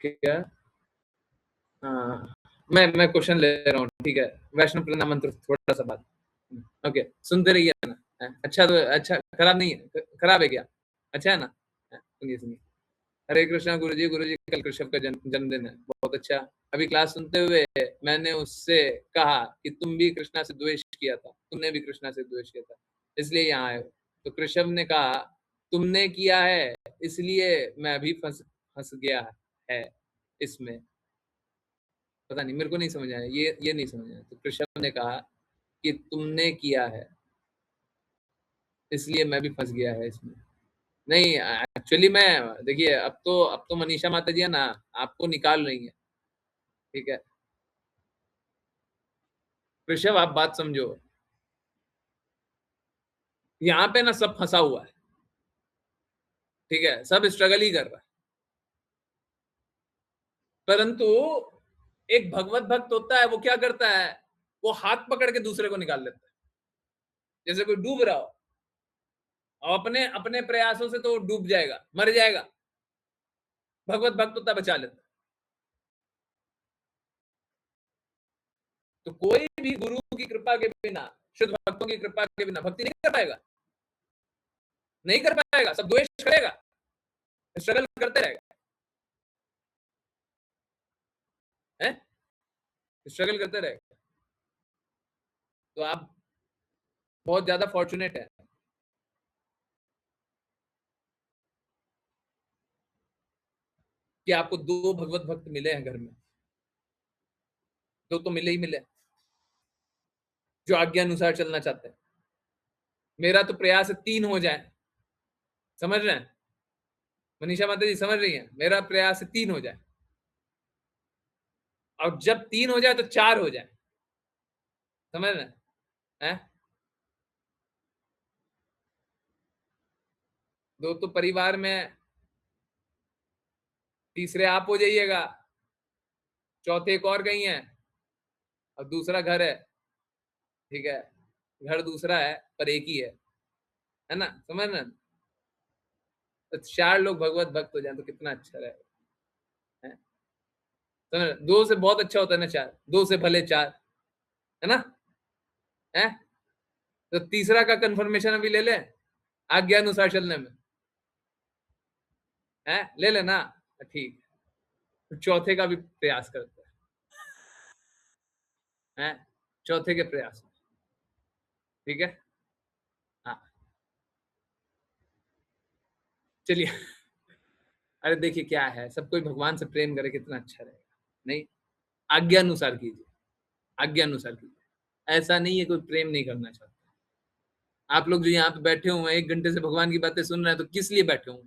क्या, हाँ, मैं क्वेश्चन ले रहा हूँ। ठीक है, वैष्णव प्रणाम मंत्र थोड़ा सा बात। ओके, सुनते रहिए ना। अच्छा, तो अच्छा, खराब नहीं है, खराब है क्या? अच्छा है ना? सुनिए सुनिए। हरे कृष्णा गुरुजी, गुरुजी कल कृष्ण का जन्मदिन है। बहुत अच्छा। अभी क्लास सुनते हुए मैंने उससे कहा कि तुम भी कृष्णा से द्वेष किया था, तुमने भी कृष्णा से द्वेष किया था, इसलिए यहाँ आए हो। तो कृष्ण ने कहा तुमने किया है इसलिए मैं भी फंस गया है इसमें। पता नहीं, मेरे को नहीं समझ आया, ये नहीं समझ आया। तो कृष्ण ने कहा कि तुमने किया है इसलिए मैं भी फंस गया है इसमें। नहीं, एक्चुअली मैं, देखिए, अब तो मनीषा माता जी है ना, आपको निकाल रही है। ठीक है, ऋषभ आप बात समझो, यहाँ पे ना सब फंसा हुआ है। ठीक है, सब स्ट्रगल ही कर रहा है, परंतु एक भगवत भक्त होता है, वो क्या करता है, वो हाथ पकड़ के दूसरे को निकाल लेता है। जैसे कोई डूब रहा हो और अपने अपने प्रयासों से तो डूब जाएगा, मर जाएगा, भगवत भक्त होता बचा लेता है। तो कोई भी गुरु की कृपा के बिना, शुद्ध भक्तों की कृपा के बिना भक्ति नहीं कर पाएगा, नहीं कर पाएगा। सब द्वेष करेगा, स्ट्रगल करते रहेगा, है, स्ट्रगल करते रहेगा। तो आप बहुत ज्यादा फॉर्चुनेट है कि आपको दो भगवत भक्त मिले हैं घर में। दो तो मिले ही मिले, जो आज्ञा अनुसार चलना चाहते हैं। मेरा तो प्रयास है 3 हो जाए, समझ रहे हैं मनीषा माता जी, समझ रही हैं? मेरा प्रयास है 3 हो जाए, और जब 3 हो जाए तो 4 हो जाए, समझ रहे हैं? दो तो परिवार में, तीसरे आप हो जाइएगा, चौथे एक और गई हैं, और दूसरा घर है। ठीक है, घर दूसरा है पर एक ही है ना, समझ ना? तो 4 लोग भगवत भक्त हो जाए तो कितना अच्छा रहेगा। तो 2 से बहुत अच्छा होता है ना 4, 2 से भले 4, है ना? है तो तीसरा का कंफर्मेशन अभी ले ले आज्ञा अनुसार चलने में, है ले लेना, ठीक है। तो चौथे का भी प्रयास करते हैं, चौथे के प्रयास में, ठीक है। हाँ चलिए। अरे देखिए क्या है, सब कोई भगवान से प्रेम करे कितना अच्छा रहेगा। नहीं, आज्ञा अनुसार कीजिए, आज्ञा अनुसार कीजिए। ऐसा नहीं है कोई प्रेम नहीं करना चाहता। आप लोग जो यहाँ पे बैठे हुए हैं 1 घंटे से भगवान की बातें सुन रहे हैं, तो किस लिए बैठे हुए?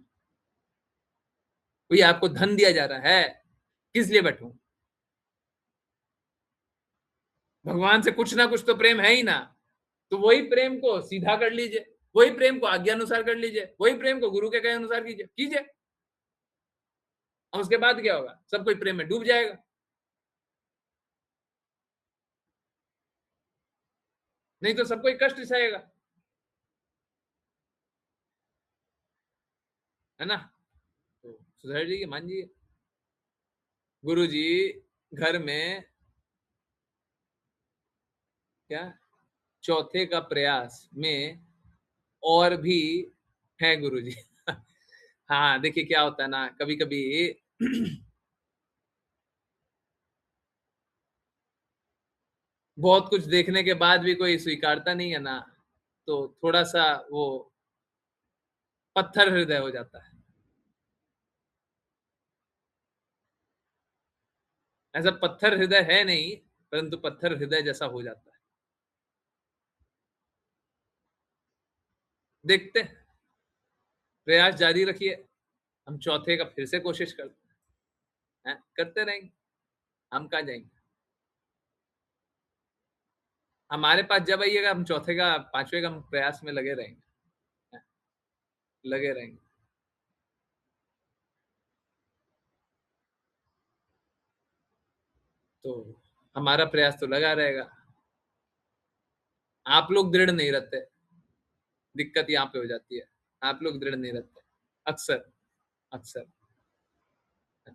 कोई आपको धन दिया जा रहा है? किस लिए बैठे हुए? भगवान से कुछ ना कुछ तो प्रेम है ही ना। तो वही प्रेम को सीधा कर लीजिए, वही प्रेम को आज्ञा अनुसार कर लीजिए, वही प्रेम को गुरु के कहे अनुसार कीजिए। और उसके बाद क्या होगा? सब कोई प्रेम में डूब जाएगा। नहीं तो सब कोई कष्ट सहेगा, है ना? तो सुधर जाइए, मान जाइए। गुरु जी घर में क्या चौथे का प्रयास में और भी है गुरु जी। हाँ देखिए क्या होता है ना, कभी कभी बहुत कुछ देखने के बाद भी कोई स्वीकारता नहीं है ना, तो थोड़ा सा वो पत्थर हृदय हो जाता है। ऐसा पत्थर हृदय है नहीं, परंतु पत्थर हृदय जैसा हो जाता है। देखते हैं, प्रयास जारी रखिए। हम चौथे का फिर से कोशिश करते हैं, करते रहेंगे। हम कहाँ जाएंगे? हमारे पास जब आइएगा हम चौथे का 5वें का प्रयास में लगे रहेंगे, लगे रहेंगे। तो हमारा प्रयास तो लगा रहेगा। आप लोग दृढ़ नहीं रहते, दिक्कत यहाँ पे हो जाती है। आप लोग दृढ़ नहीं रहते अक्सर, अक्सर,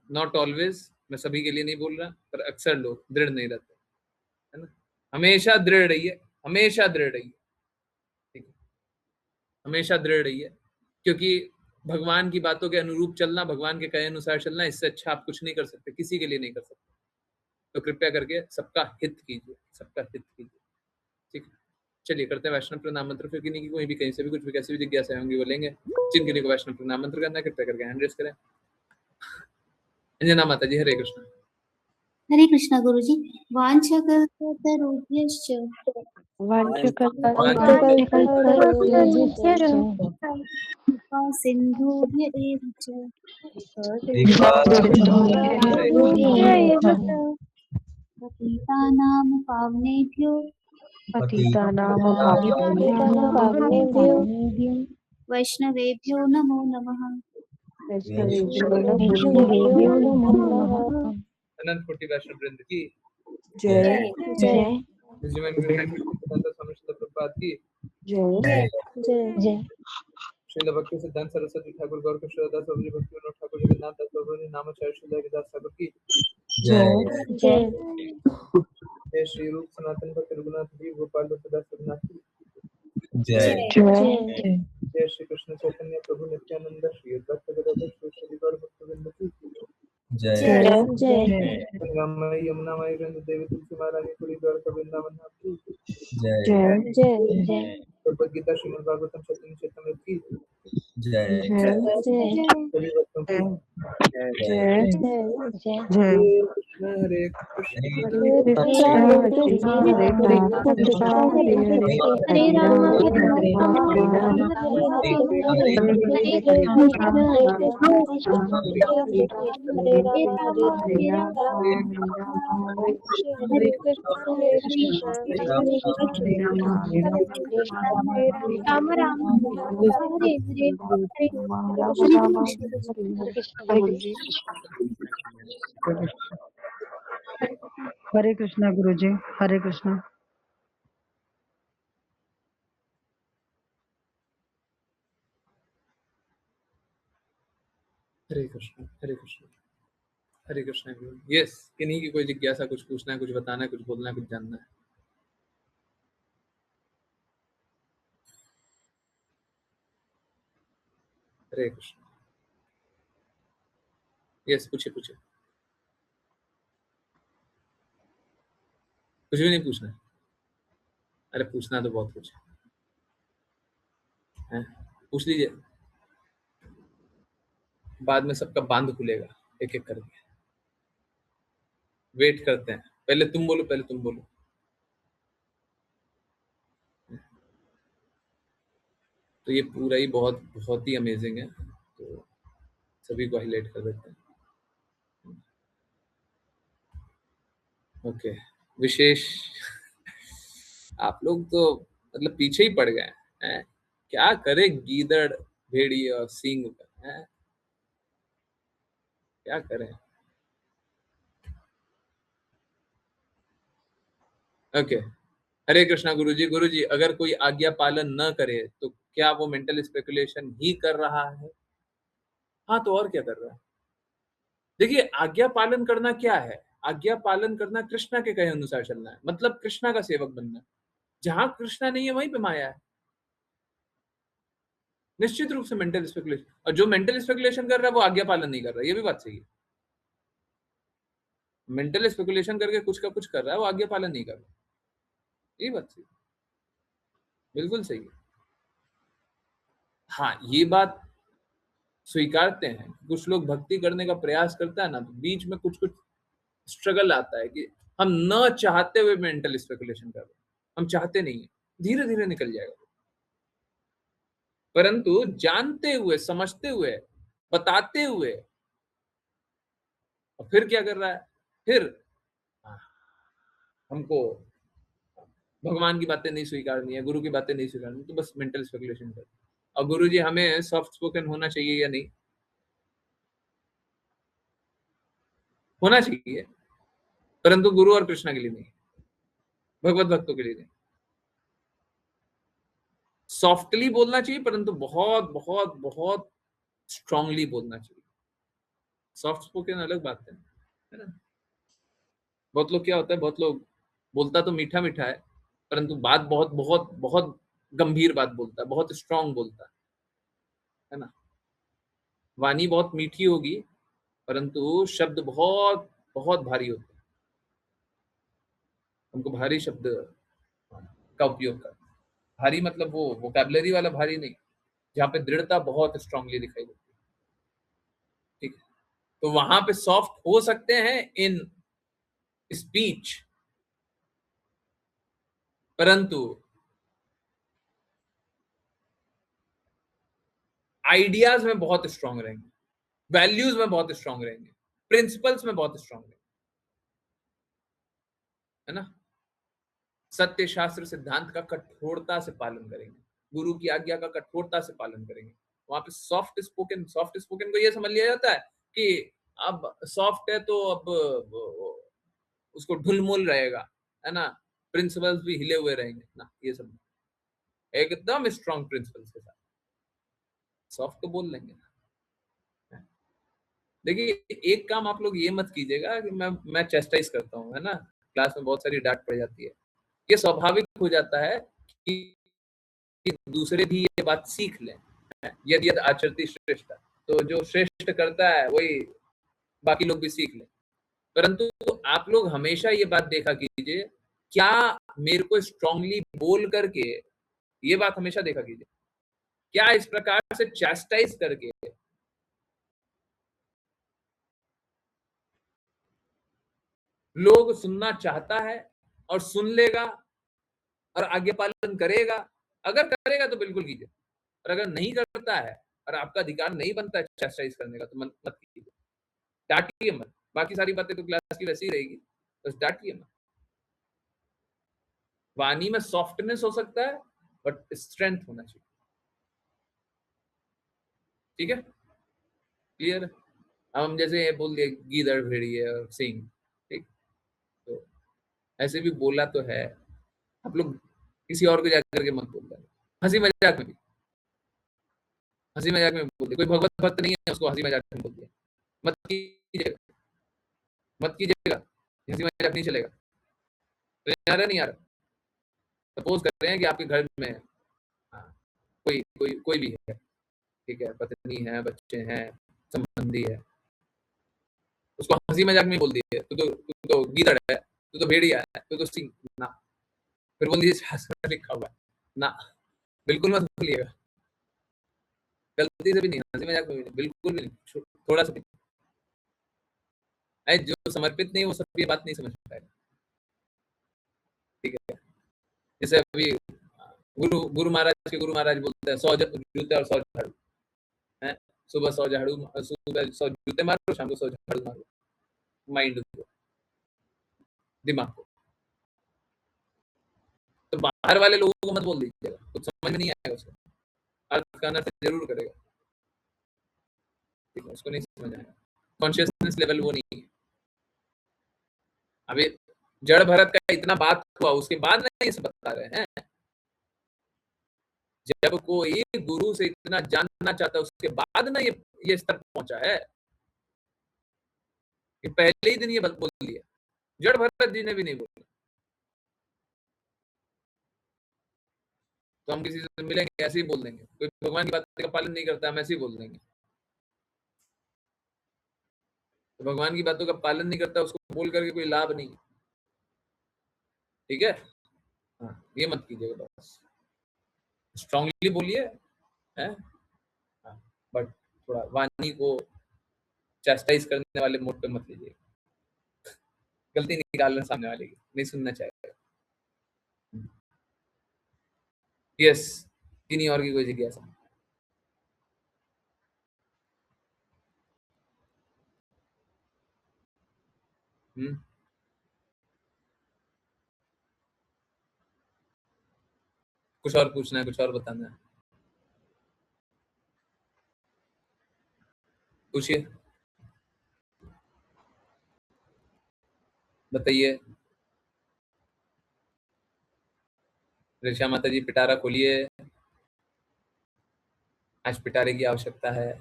नॉट ऑलवेज, मैं सभी के लिए नहीं बोल रहा, पर अक्सर लोग दृढ़ नहीं रहते, है ना? हमेशा दृढ़ रहिए, हमेशा दृढ़ रहिए, ठीक है? हमेशा दृढ़ रहिए, क्योंकि भगवान की बातों के अनुरूप चलना, भगवान के कहे अनुसार चलना, इससे अच्छा आप कुछ नहीं कर सकते, किसी के लिए नहीं कर सकते। तो कृपया करके सबका हित कीजिए, सबका हित कीजिए, ठीक है? चलिए करते हैं वैष्णव प्रणाम मंत्र। फिर किन्हीं की कोई भी कहीं से भी कुछ भी कैसी भी जिज्ञासा होंगी वो लेंगे। जिन किन्हीं को वैष्णव प्रणाम मंत्र करना है कृपया करके हैंड रेस करें। अंजना माता जी, हरे कृष्ण। हरे कृष्णा गुरुजी। वाञ्छकल्पतरुभ्यश्च कृपा सिन्धुभ्य एव च पतितानां पावनेभ्यो वैष्णवेभ्यो नमो नमः। अनंत कोटि वैष्णव वृंद की जय जय जीवन स्वामी श्रील प्रभुपाद की जय जय। श्रील भक्ति सिद्धांत सरस्वती ठाकुर गौर किशोर दास बाबू भक्ति विनोद ठाकुर जगन्नाथ दास बाबू नामाचार्य श्रील हरिदास ठाकुर की जय जय जय श्री रूप सनातन भक्त रघुनाथ जी गोपाल दास रघुनाथ की जय जय जय श्री कृष्ण चैतन्य प्रभु नित्यानंद श्री अद्वैत गदाधर श्री गौर भक्तवृंद की जय जय गंगामयी यमुनामयी वृंद देवी तुलसी महारानी पुरी द्वारका वृंदावन की जय जय जय भगवद गीता श्रीमद् भागवतम सत्यम चैतन्य की जय सभी भक्तों की जय हरे कृष्ण हरे कृष्ण हरे राम हरे राम राम राम हरे हरे हरे कृष्णा गुरुजी, हरे कृष्णा। हरे कृष्ण हरे कृष्ण हरे कृष्णा। यस, किन्हीं की कोई जिज्ञासा, कुछ पूछना है, कुछ बताना है, कुछ बोलना है, कुछ जानना है? हरे कृष्ण। यस, पूछिए पूछिए। कुछ भी नहीं पूछना है? अरे पूछना तो बहुत कुछ है, पूछ लीजिए, बाद में सबका बांध खुलेगा एक एक करके। वेट करते हैं, पहले तुम बोलो, पहले तुम बोलो। तो ये पूरा ही बहुत बहुत ही अमेजिंग है, तो सभी को हाईलाइट कर देते हैं। ओके, विशेष आप लोग तो मतलब पीछे ही पड़ गए हैं। क्या करे गीदड़, भेड़ी और सींग पर हैं? क्या करें? ओके, हरे कृष्णा गुरुजी। गुरुजी, अगर कोई आज्ञा पालन न करे तो क्या वो मेंटल स्पेकुलेशन ही कर रहा है? हाँ, तो और क्या कर रहा है? देखिए, आज्ञा पालन करना क्या है? आज्ञा पालन करना कृष्णा के कहे अनुसार चलना है, मतलब कृष्णा का सेवक बनना है। जहां कृष्णा नहीं है वहीं पे माया है, निश्चित रूप से मेंटल स्पेकुलेशन। और जो मेंटल स्पेकुलेशन कर रहा है वो आज्ञा पालन नहीं कर रहा है, ये भी बात सही है। मेंटल स्पेकुलेशन करके कुछ का कुछ कर रहा है, वो आज्ञा पालन नहीं कर रहा, ये बात सही है, बिल्कुल सही है। हाँ, ये बात स्वीकारते हैं, कुछ लोग भक्ति करने का प्रयास करता है ना, तो बीच में कुछ कुछ स्ट्रगल आता है कि हम न चाहते हुए मेंटल स्पेकुलेशन कर रहे हैं, हम चाहते नहीं है, धीरे धीरे निकल जाएगा। परंतु जानते हुए, समझते हुए, बताते हुए, और फिर क्या कर रहा है? फिर हमको भगवान की बातें नहीं स्वीकारनी है, गुरु की बातें नहीं स्वीकारनी, तो बस मेंटल स्पेकुलेशन कर। और गुरु जी, हमें सॉफ्ट स्पोकन होना चाहिए या नहीं? होना चाहिए, परंतु गुरु और कृष्णा के लिए नहीं, भगवत भक्तों के लिए नहीं। सॉफ्टली बोलना चाहिए, परंतु बहुत बहुत बहुत स्ट्रांगली बोलना चाहिए। सॉफ्ट स्पोकन अलग बात है ना? बहुत लोग क्या होता है, बहुत लोग बोलता तो मीठा मीठा है, परंतु बात बहुत बहुत बहुत गंभीर बात बोलता है, बहुत स्ट्रांग बोलता है ना? वाणी बहुत मीठी होगी, परंतु शब्द बहुत बहुत भारी होते हैं। हमको भारी शब्द का उपयोग करना, भारी मतलब वो वोकैबुलरी वाला भारी नहीं, जहाँ पे दृढ़ता बहुत स्ट्रांगली दिखाई देती है। ठीक है, तो वहां पे सॉफ्ट हो सकते हैं इन स्पीच, परंतु आइडियाज में बहुत स्ट्रांग रहेंगे, वैल्यूज में बहुत स्ट्रांग रहेंगे, प्रिंसिपल्स में बहुत स्ट्रांग रहेंगे, है ना? सत्य शास्त्र सिद्धांत का कठोरता से पालन करेंगे, गुरु की आज्ञा का कठोरता से पालन करेंगे। वहां पे सॉफ्ट स्पोकन को ये समझ लिया जाता है कि अब सॉफ्ट है तो अब उसको ढुलमुल रहेगा, है ना? प्रिंसिपल्स भी हिले हुए रहेंगे ना, ये सब एकदम स्ट्रांग प्रिंसिपल्स के साथ सॉफ्ट तो बोल लेंगे ना। देखिए, एक काम आप लोग ये मत कीजिएगा कि मैं चेस्टाइज करता हूँ, है ना, क्लास में बहुत सारी डांट पड़ जाती है। ये स्वाभाविक हो जाता है कि दूसरे भी ये बात सीख लें, यदि यद आचरति श्रेष्ठ, तो जो श्रेष्ठ करता है वही बाकी लोग भी सीख लें। परंतु आप लोग हमेशा ये बात देखा कीजिए, क्या मेरे को स्ट्रांगली बोल करके, ये बात हमेशा देखा कीजिए, क्या इस प्रकार से चैस्टाइज करके लोग सुनना चाहता है और सुन लेगा और आज्ञा पालन करेगा? अगर करेगा तो बिल्कुल कीजिए, और अगर नहीं करता है और आपका अधिकार नहीं बनता है चैस्टाइज करने का, तो मत कीजिए, डांटिए मत। बाकी सारी बातें तो क्लास की वैसी ही रहेगी, बस डांटिए मत। वाणी में सॉफ्टनेस हो सकता है, बट स्ट्रेंथ होना चाहिए। ठीक है, क्लियर? अब हम जैसे बोल दिए गीदड़, भेड़िए और सिंह, ठीक, तो ऐसे भी बोला तो है, आप लोग किसी और को जाकर के मत बोल रहे, हंसी मजाक में भी, हंसी मजाक में बोल दिया, कोई भगवत भक्त नहीं है उसको हंसी मजाक में बोल दिया, मत कीजिए। मत कीजिएगा, हंसी मजाक नहीं चलेगा। तो आ रहा नहीं आ रहा? सपोज कर रहे हैं कि आपके घर में हाँ, कोई कोई कोई भी है, ठीक है, पत्नी है, बच्चे हैं, संबंधी है, उसको हंसी मजाक में बोल दिए तू तो गीदड़ है, तू तो भेड़िया है, तू तो सिंह ना, फिर बोल दीजिए शास्त्र में लिखा हुआ है ना, बिल्कुल मत बोलिएगा, गलती से भी नहीं, हंसी मजाक में भी नहीं, बिल्कुल भी नहीं, थोड़ा सा भी। जो समर्पित नहीं वो सब ये बात नहीं समझ पाएगा, ठीक है। जैसे अभी गुरु महाराज बोलते हैं 100 जूते और 100 झाड़ू, है, सुबह 100 झाड़ू, सुबह 100 जूते मारो, शाम को 100 झाड़ू मारो, माइंड को, दिमाग को। तो बाहर वाले लोगों को मत बोल दीजिएगा, कुछ समझ में नहीं आएगा उसको, अर्थ का अनर्थ जरूर करेगा, ठीक है, उसको नहीं समझ आएगा, कॉन्शियसनेस लेवल वो नहीं है। अभी जड़ भरत का इतना बात हुआ, उसके बाद नहीं ये सब बता रहे हैं। जब कोई गुरु से इतना जानना चाहता है उसके बाद ना ये स्तर पहुंचा है, कि पहले ही दिन ये बोल दिया, जड़ भरत जी ने भी नहीं बोला। तो हम किसी से मिलेंगे ऐसे ही बोल देंगे, कोई भगवान की बात का पालन नहीं करता, हम ऐसे ही बोल देंगे। तो भगवान की बातों का पालन नहीं करता, उसको बोल करके कोई लाभ नहीं, ठीक है। हाँ, ये मत कीजिएगा, बस स्ट्रांगली बोलिए, है, बट थोड़ा वाणी को चैस्टाइज करने वाले मोड पे मत लीजिए, गलती निकालना सामने वाले की, नहीं सुनना चाहिए। यस, किन्हीं और की कोई जिज्ञासा? कुछ और पूछना है, कुछ और बताना है, पूछिए, बताइए। ऋषा माता जी, पिटारा खोलिए, आज पिटारे की आवश्यकता है,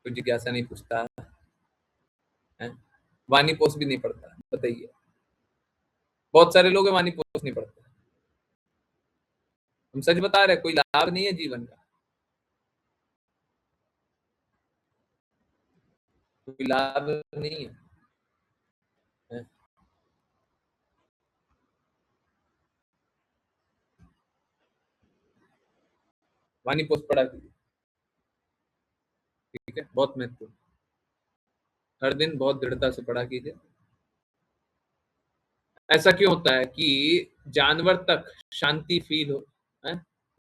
कोई जिज्ञासा नहीं पूछता है, वाणी पोस्ट भी नहीं पढ़ता, बताइए। बहुत सारे लोग वाणी पोस्ट नहीं पढ़ते, हम सच बता रहे, कोई लाभ नहीं है जीवन का, कोई लाभ नहीं है, है? वाणी पोस्ट पढ़ा कीजिए, ठीक है, बहुत महत्वपूर्ण, हर दिन बहुत दृढ़ता से पढ़ा कीजिए। ऐसा क्यों होता है कि जानवर तक शांति फील हो, है?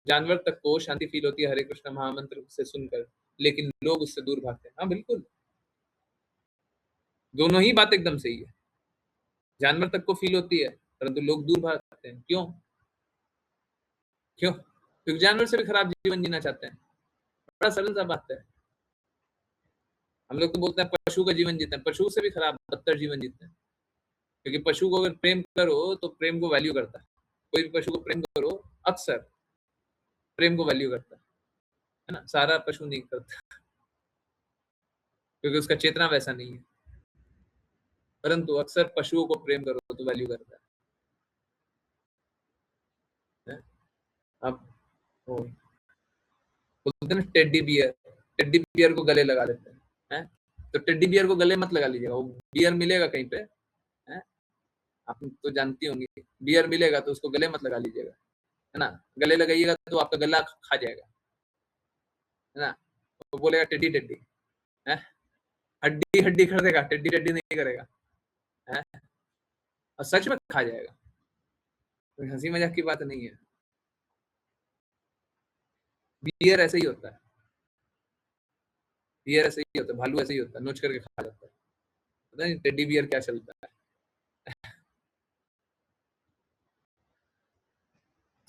जानवर तक को शांति फील होती है हरे कृष्ण महामंत्र से सुनकर, लेकिन लोग उससे दूर भागते हैं। हाँ बिल्कुल, दोनों ही बात एकदम सही है, जानवर तक को फील होती है परंतु लोग दूर भागते हैं, क्यों? क्योंकि जानवर से भी खराब जीवन जीना चाहते हैं, बड़ा सरल सा बात है। हम लोग तो बोलते हैं पशु का जीवन जीते हैं, पशु से भी खराब बदतर जीवन जीते हैं, क्योंकि पशु को अगर प्रेम करो तो प्रेम को वैल्यू करता है, कोई भी पशु को प्रेम करो अक्सर प्रेम को वैल्यू करता है ना, सारा पशु नहीं करता, क्योंकि उसका चेतना वैसा नहीं है, परंतु अक्सर पशुओं को प्रेम करो तो वैल्यू करता है। अब बोलते हैं टेडी बियर को गले लगा लेते हैं, तो टेडी बियर को गले मत लगा लीजिएगा, वो बियर मिलेगा कहीं पे, है, आप तो जानती होंगी, बियर मिलेगा तो उसको गले मत लगा लीजिएगा, है ना, गले लगाइएगा तो आपका गला खा जाएगा, है ना, वो बोलेगा टेडी टेडी, है, हड्डी हड्डी कर देगा, टेडी टेडी नहीं करेगा, है, और सच में खा जाएगा, तो हंसी मजाक की बात नहीं है, बियर ऐसे ही होता है, बियर ऐसे ही होता है, भालू ऐसे ही होता है, नोच करके खा जाता है, पता नहीं टेडी बियर क्या चलता है।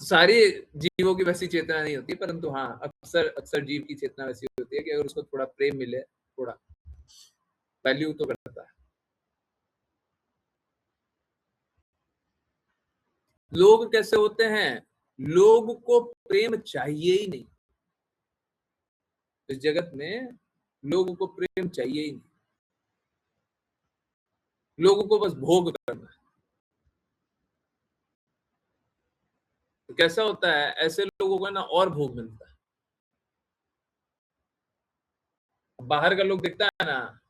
सारे जीवों की वैसी चेतना नहीं होती, परंतु हाँ अक्सर अक्सर जीव की चेतना वैसी होती है कि अगर उसको थोड़ा प्रेम मिले, थोड़ा वैल्यू तो करता है। लोग कैसे होते हैं, लोग को प्रेम चाहिए ही नहीं, इस जगत में लोगों को प्रेम चाहिए ही नहीं, लोगों को बस भोग करना है। तो कैसा होता है, ऐसे लोगों को ना और भोग मिलता है। बाहर का लोग दिखता है ना,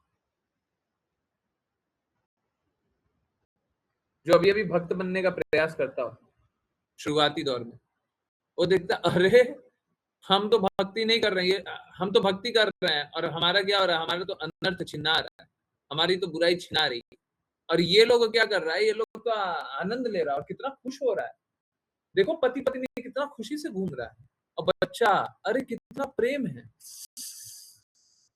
जो अभी अभी भक्त बनने का प्रयास करता हो शुरुआती दौर में, वो देखता अरे हम तो भक्ति नहीं कर रहे हैं, हम तो भक्ति कर रहे हैं और हमारा क्या हो रहा है, हमारा तो अनर्थ छिना रहा है, हमारी तो बुराई छिना रही है। और ये लोग क्या कर रहा है, ये लोग तो आनंद ले रहा है और कितना खुश हो रहा है। देखो पति पत्नी कितना खुशी से घूम रहा है, और बच्चा, अरे कितना प्रेम है।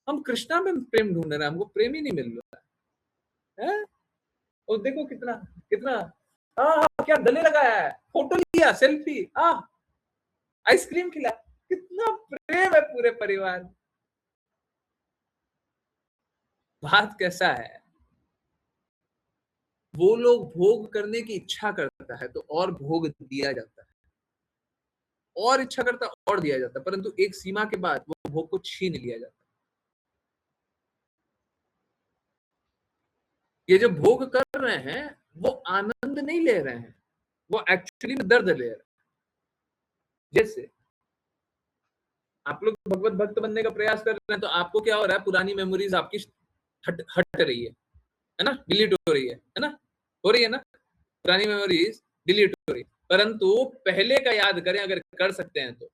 हम कृष्णा में प्रेम ढूंढ रहे हैं, हमको प्रेम ही नहीं मिल रहा है। और देखो कितना कितना क्या गले लगाया है, फोटो लिया, सेल्फी, आइसक्रीम खिला, कितना प्रेम है पूरे परिवार। बात कैसा है, वो लोग भोग करने की इच्छा करता है तो और भोग दिया जाता है, और इच्छा करता है और दिया जाता है, परंतु एक सीमा के बाद वो भोग को छीन लिया जाता है। ये जो भोग कर रहे हैं वो आनंद नहीं ले रहे हैं, वो एक्चुअली में दर्द ले रहे हैं। जैसे आप लोग भगवत भक्त बनने का प्रयास कर रहे हैं तो आपको क्या हो रहा है, पुरानी मेमोरीज आपकी हट रही है ना, डिलीट हो रही है ना, हो रही है ना, पुरानी मेमोरीज डिलीट हो रही है। परंतु पहले का याद करें, अगर कर सकते हैं तो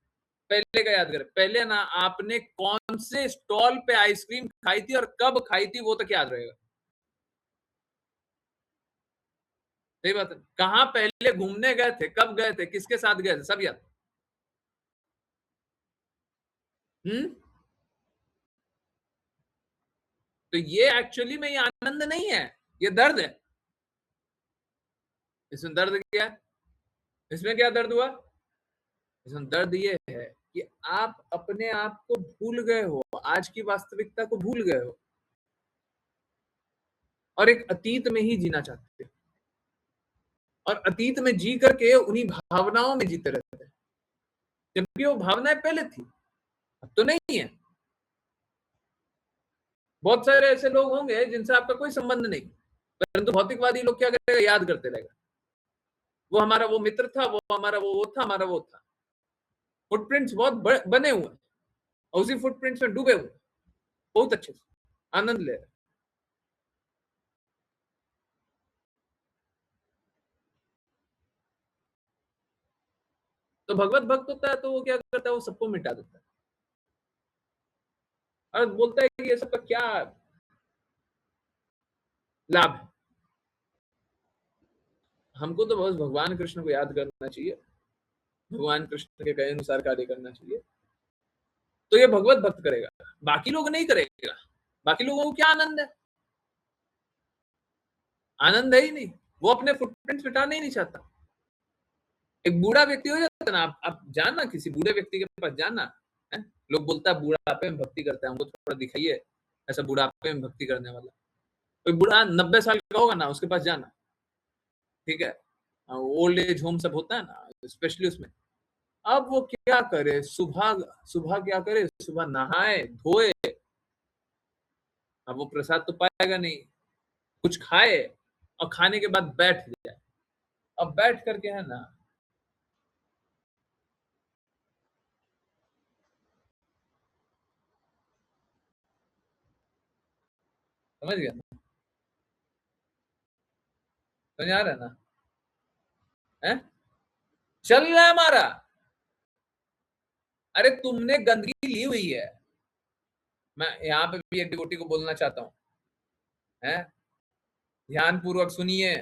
पहले का याद करें। पहले ना आपने कौन से स्टॉल पे आइसक्रीम खाई थी और कब खाई थी, वो तक याद रहेगा। सही बात है। कहां पहले घूमने गए थे, कब गए थे, किसके साथ गए थे, सब याद। तो ये एक्चुअली में ये आनंद नहीं है, ये दर्द है। इसमें दर्द क्या है, इसमें क्या दर्द हुआ, इसमें दर्द ये है कि आप अपने आप को भूल गए हो, आज की वास्तविकता को भूल गए हो और एक अतीत में ही जीना चाहते हो, और अतीत में जी करके उन्हीं भावनाओं में जीते रहते हैं, जबकि वो भावनाएं पहले थी, अब तो नहीं है। बहुत सारे ऐसे लोग होंगे जिनसे आपका कोई संबंध नहीं, परंतु भौतिकवादी लोग क्या करेगा, याद करते रहेगा, वो हमारा वो मित्र था, वो हमारा वो था, हमारा वो था। फुटप्रिंट्स बहुत बने हुए हैं और उसी फुटप्रिंट्स में डूबे हुए, बहुत अच्छे से आनंद ले रहे। तो भगवत भक्त होता है तो वो क्या करता है, वो सबको मिटा देता है और बोलता है कि ये सबका क्या लाभ है, हमको तो बस भगवान कृष्ण को याद करना चाहिए, भगवान कृष्ण के कहे अनुसार कार्य करना चाहिए। तो ये भगवत भक्त करेगा, बाकी लोग नहीं करेगा। बाकी लोगों को क्या आनंद है, आनंद है ही नहीं, वो अपने फुटप्रिंट्स मिटाना ही नहीं चाहता। एक बूढ़ा व्यक्ति हो जाता है ना, आप जानना, किसी बूढ़े व्यक्ति के पास जानना है, लोग बोलता है बुढ़ापे में भक्ति करता है, हमको थोड़ा दिखाइए ऐसा बुढ़ापे में भक्ति करने वाला। कोई बूढ़ा 90 साल का होगा ना, उसके पास जाना, ठीक है, ओल्ड एज होम सब होता है ना, स्पेशली उसमें। अब वो क्या करे, सुबह सुबह क्या करे, सुबह नहाए धोए, अब वो प्रसाद तो पाएगा नहीं, कुछ खाए और खाने के बाद बैठ जाए। अब बैठ करके है ना, समझ गया ना, समझ आ रहा है ना, है चल रहा है हमारा। अरे तुमने गंदगी ली हुई है, मैं यहाँ पे भी एक डिवोटी को बोलना चाहता हूँ, है, ध्यान पूर्वक सुनिए,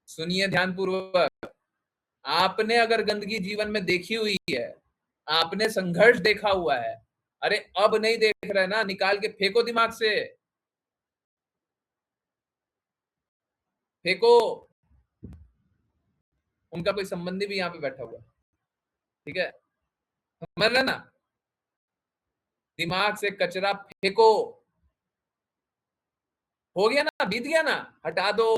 सुनिए ध्यान पूर्वक। आपने अगर गंदगी जीवन में देखी हुई है, आपने संघर्ष देखा हुआ है, अरे अब नहीं देख रहे ना, निकाल के फेंको दिमाग से, फेंको। उनका कोई संबंधी भी यहाँ पे बैठा हुआ है, ठीक है, समझ रहे ना, दिमाग से कचरा फेंको, हो गया ना, बीत गया ना, हटा दो,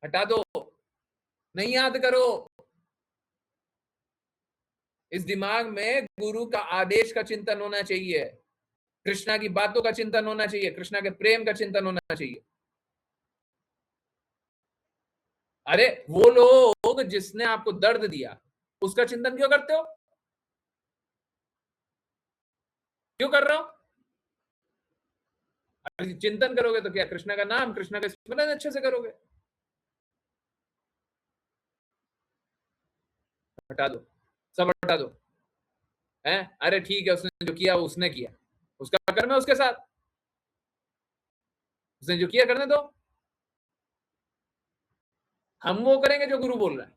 हटा दो, नहीं याद करो। इस दिमाग में गुरु का आदेश का चिंतन होना चाहिए, कृष्णा की बातों का चिंतन होना चाहिए, कृष्णा के प्रेम का चिंतन होना चाहिए। अरे वो लोग जिसने आपको दर्द दिया उसका चिंतन क्यों करते हो? क्यों कर रहे हो? अगर चिंतन करोगे तो क्या कृष्णा का नाम, कृष्णा का स्मरण अच्छे से करोगे? हटा दो, सब हटा दो। है अरे ठीक है, उसने जो किया वो उसने किया, उसका कर्म है उसके साथ, उसने जो किया करने दो। हम वो करेंगे जो गुरु बोल रहा है,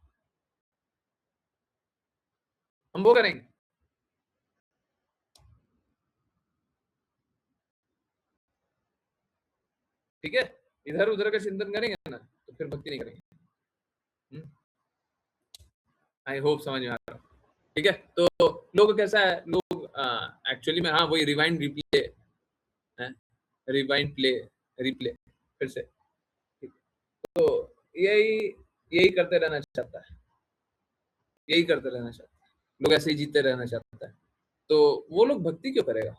हम वो करेंगे। ठीक है, इधर उधर का चिंतन करेंगे ना तो फिर भक्ति नहीं करेंगे। आई होप समझ में आ रहा है। ठीक है, तो लोग कैसा है, लोग एक्चुअली में हाँ वही रिवाइंड रिप्ले है, रिवाइंड प्ले रिप्ले फिर से। ठीक है, तो यही यही करते रहना चाहता है, यही करते रहना चाहता है, लोग ऐसे ही जीते रहना चाहता है। तो वो लोग भक्ति क्यों करेगा?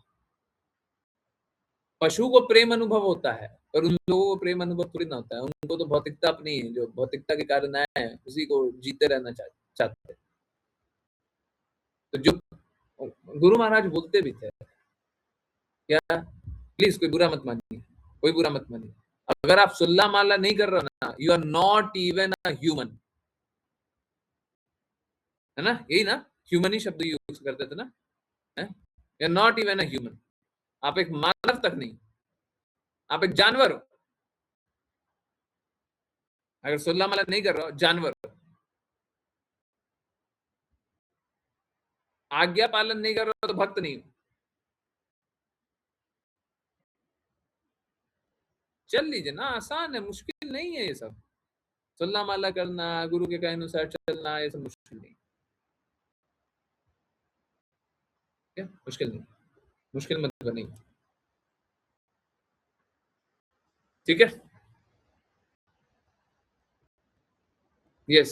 पशु को प्रेम अनुभव होता है पर उन लोगों को प्रेम अनुभव थोड़ी ना होता है, उनको तो भौतिकता अपनी है, जो भौतिकता के कारण आए हैं उसी को जीते रहना चाहते हैं। तो जो गुरु महाराज बोलते भी थे क्या, प्लीज कोई बुरा मत मानिए, कोई बुरा मत मानिए, अगर आप सुल्ला माला नहीं कर रहे हो ना, you are not even a human, है ना, यही ना, ह्यूमन ही शब्द यूज करते थे ना, है, you are not even a human, आप एक मानव तक नहीं, आप एक जानवर हो। अगर सुल्ला माला नहीं कर रहे हो, जानवर हो, आज्ञा पालन नहीं कर रहे हो तो भक्त नहीं हो। चल लीजिए ना, आसान है, मुश्किल नहीं है ये सब, सुल्ला माला करना, गुरु के कहे अनुसार चलना, ये सब मुश्किल नहीं, क्या मुश्किल नहीं, मुश्किल मत बनिए। ठीक है, यस,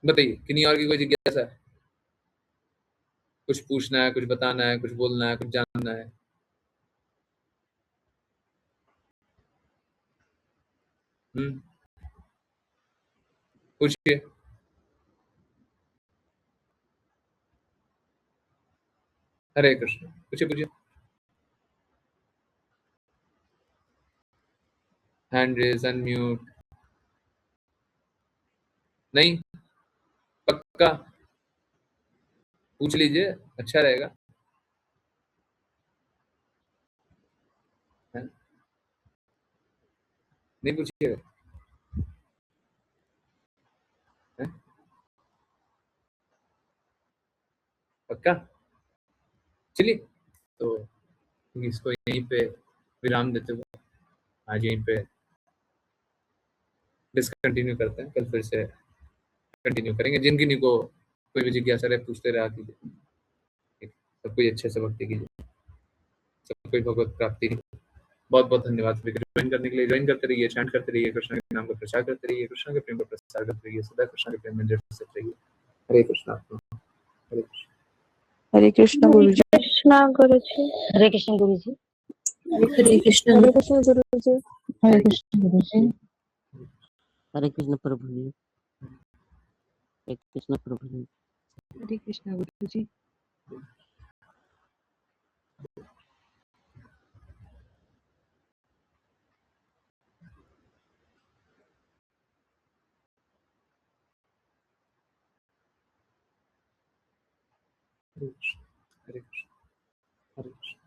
बताइए किन्हीं और की कोई जिज्ञासा है, कुछ पूछना है, कुछ बताना है, कुछ बोलना है, कुछ जानना है? पूछिए। हरे कृष्ण, पूछिए पूछिए। हैंड रेज, अनम्यूट, नहीं, पक्का पूछ लीजिए, अच्छा रहेगा, है? नहीं पूछिएगा, है? पक्का, चलिए, तो इसको यहीं पे विराम देते हुए आज यहीं पे डिसकंटिन्यू करते हैं, कल फिर से कंटिन्यू करेंगे। जिन किन्हीं को कोई भी जिज्ञासा रहे पूछते रहा कीजिए, ठीक? सब कोई अच्छे से भक्ति कीजिए, सब कोई भगवत प्राप्ति की। बहुत बहुत धन्यवाद सभी को ज्वाइन करने के लिए। ज्वाइन करते रहिए, चैंट करते रहिए, कृष्ण के नाम का प्रचार करते रहिए, कृष्ण के प्रेम का प्रसार करते रहिए, सदा कृष्ण के प्रेम में जड़ते रहिए। हरे कृष्णा, हरे कृष्ण। हरे कृष्ण गुरु जी। कृष्णा गुरु जी। हरे कृष्ण गुरु जी। हरे कृष्ण हरे कृष्ण गुरु जी। हरे कृष्ण गुरु जी। हरे कृष्ण प्रभु जी, हरे कृष्ण प्रभु जी। हरे कृष्ण गुरु जी। हरे कृष्ण, हरे कृष्ण, हरे कृष्ण।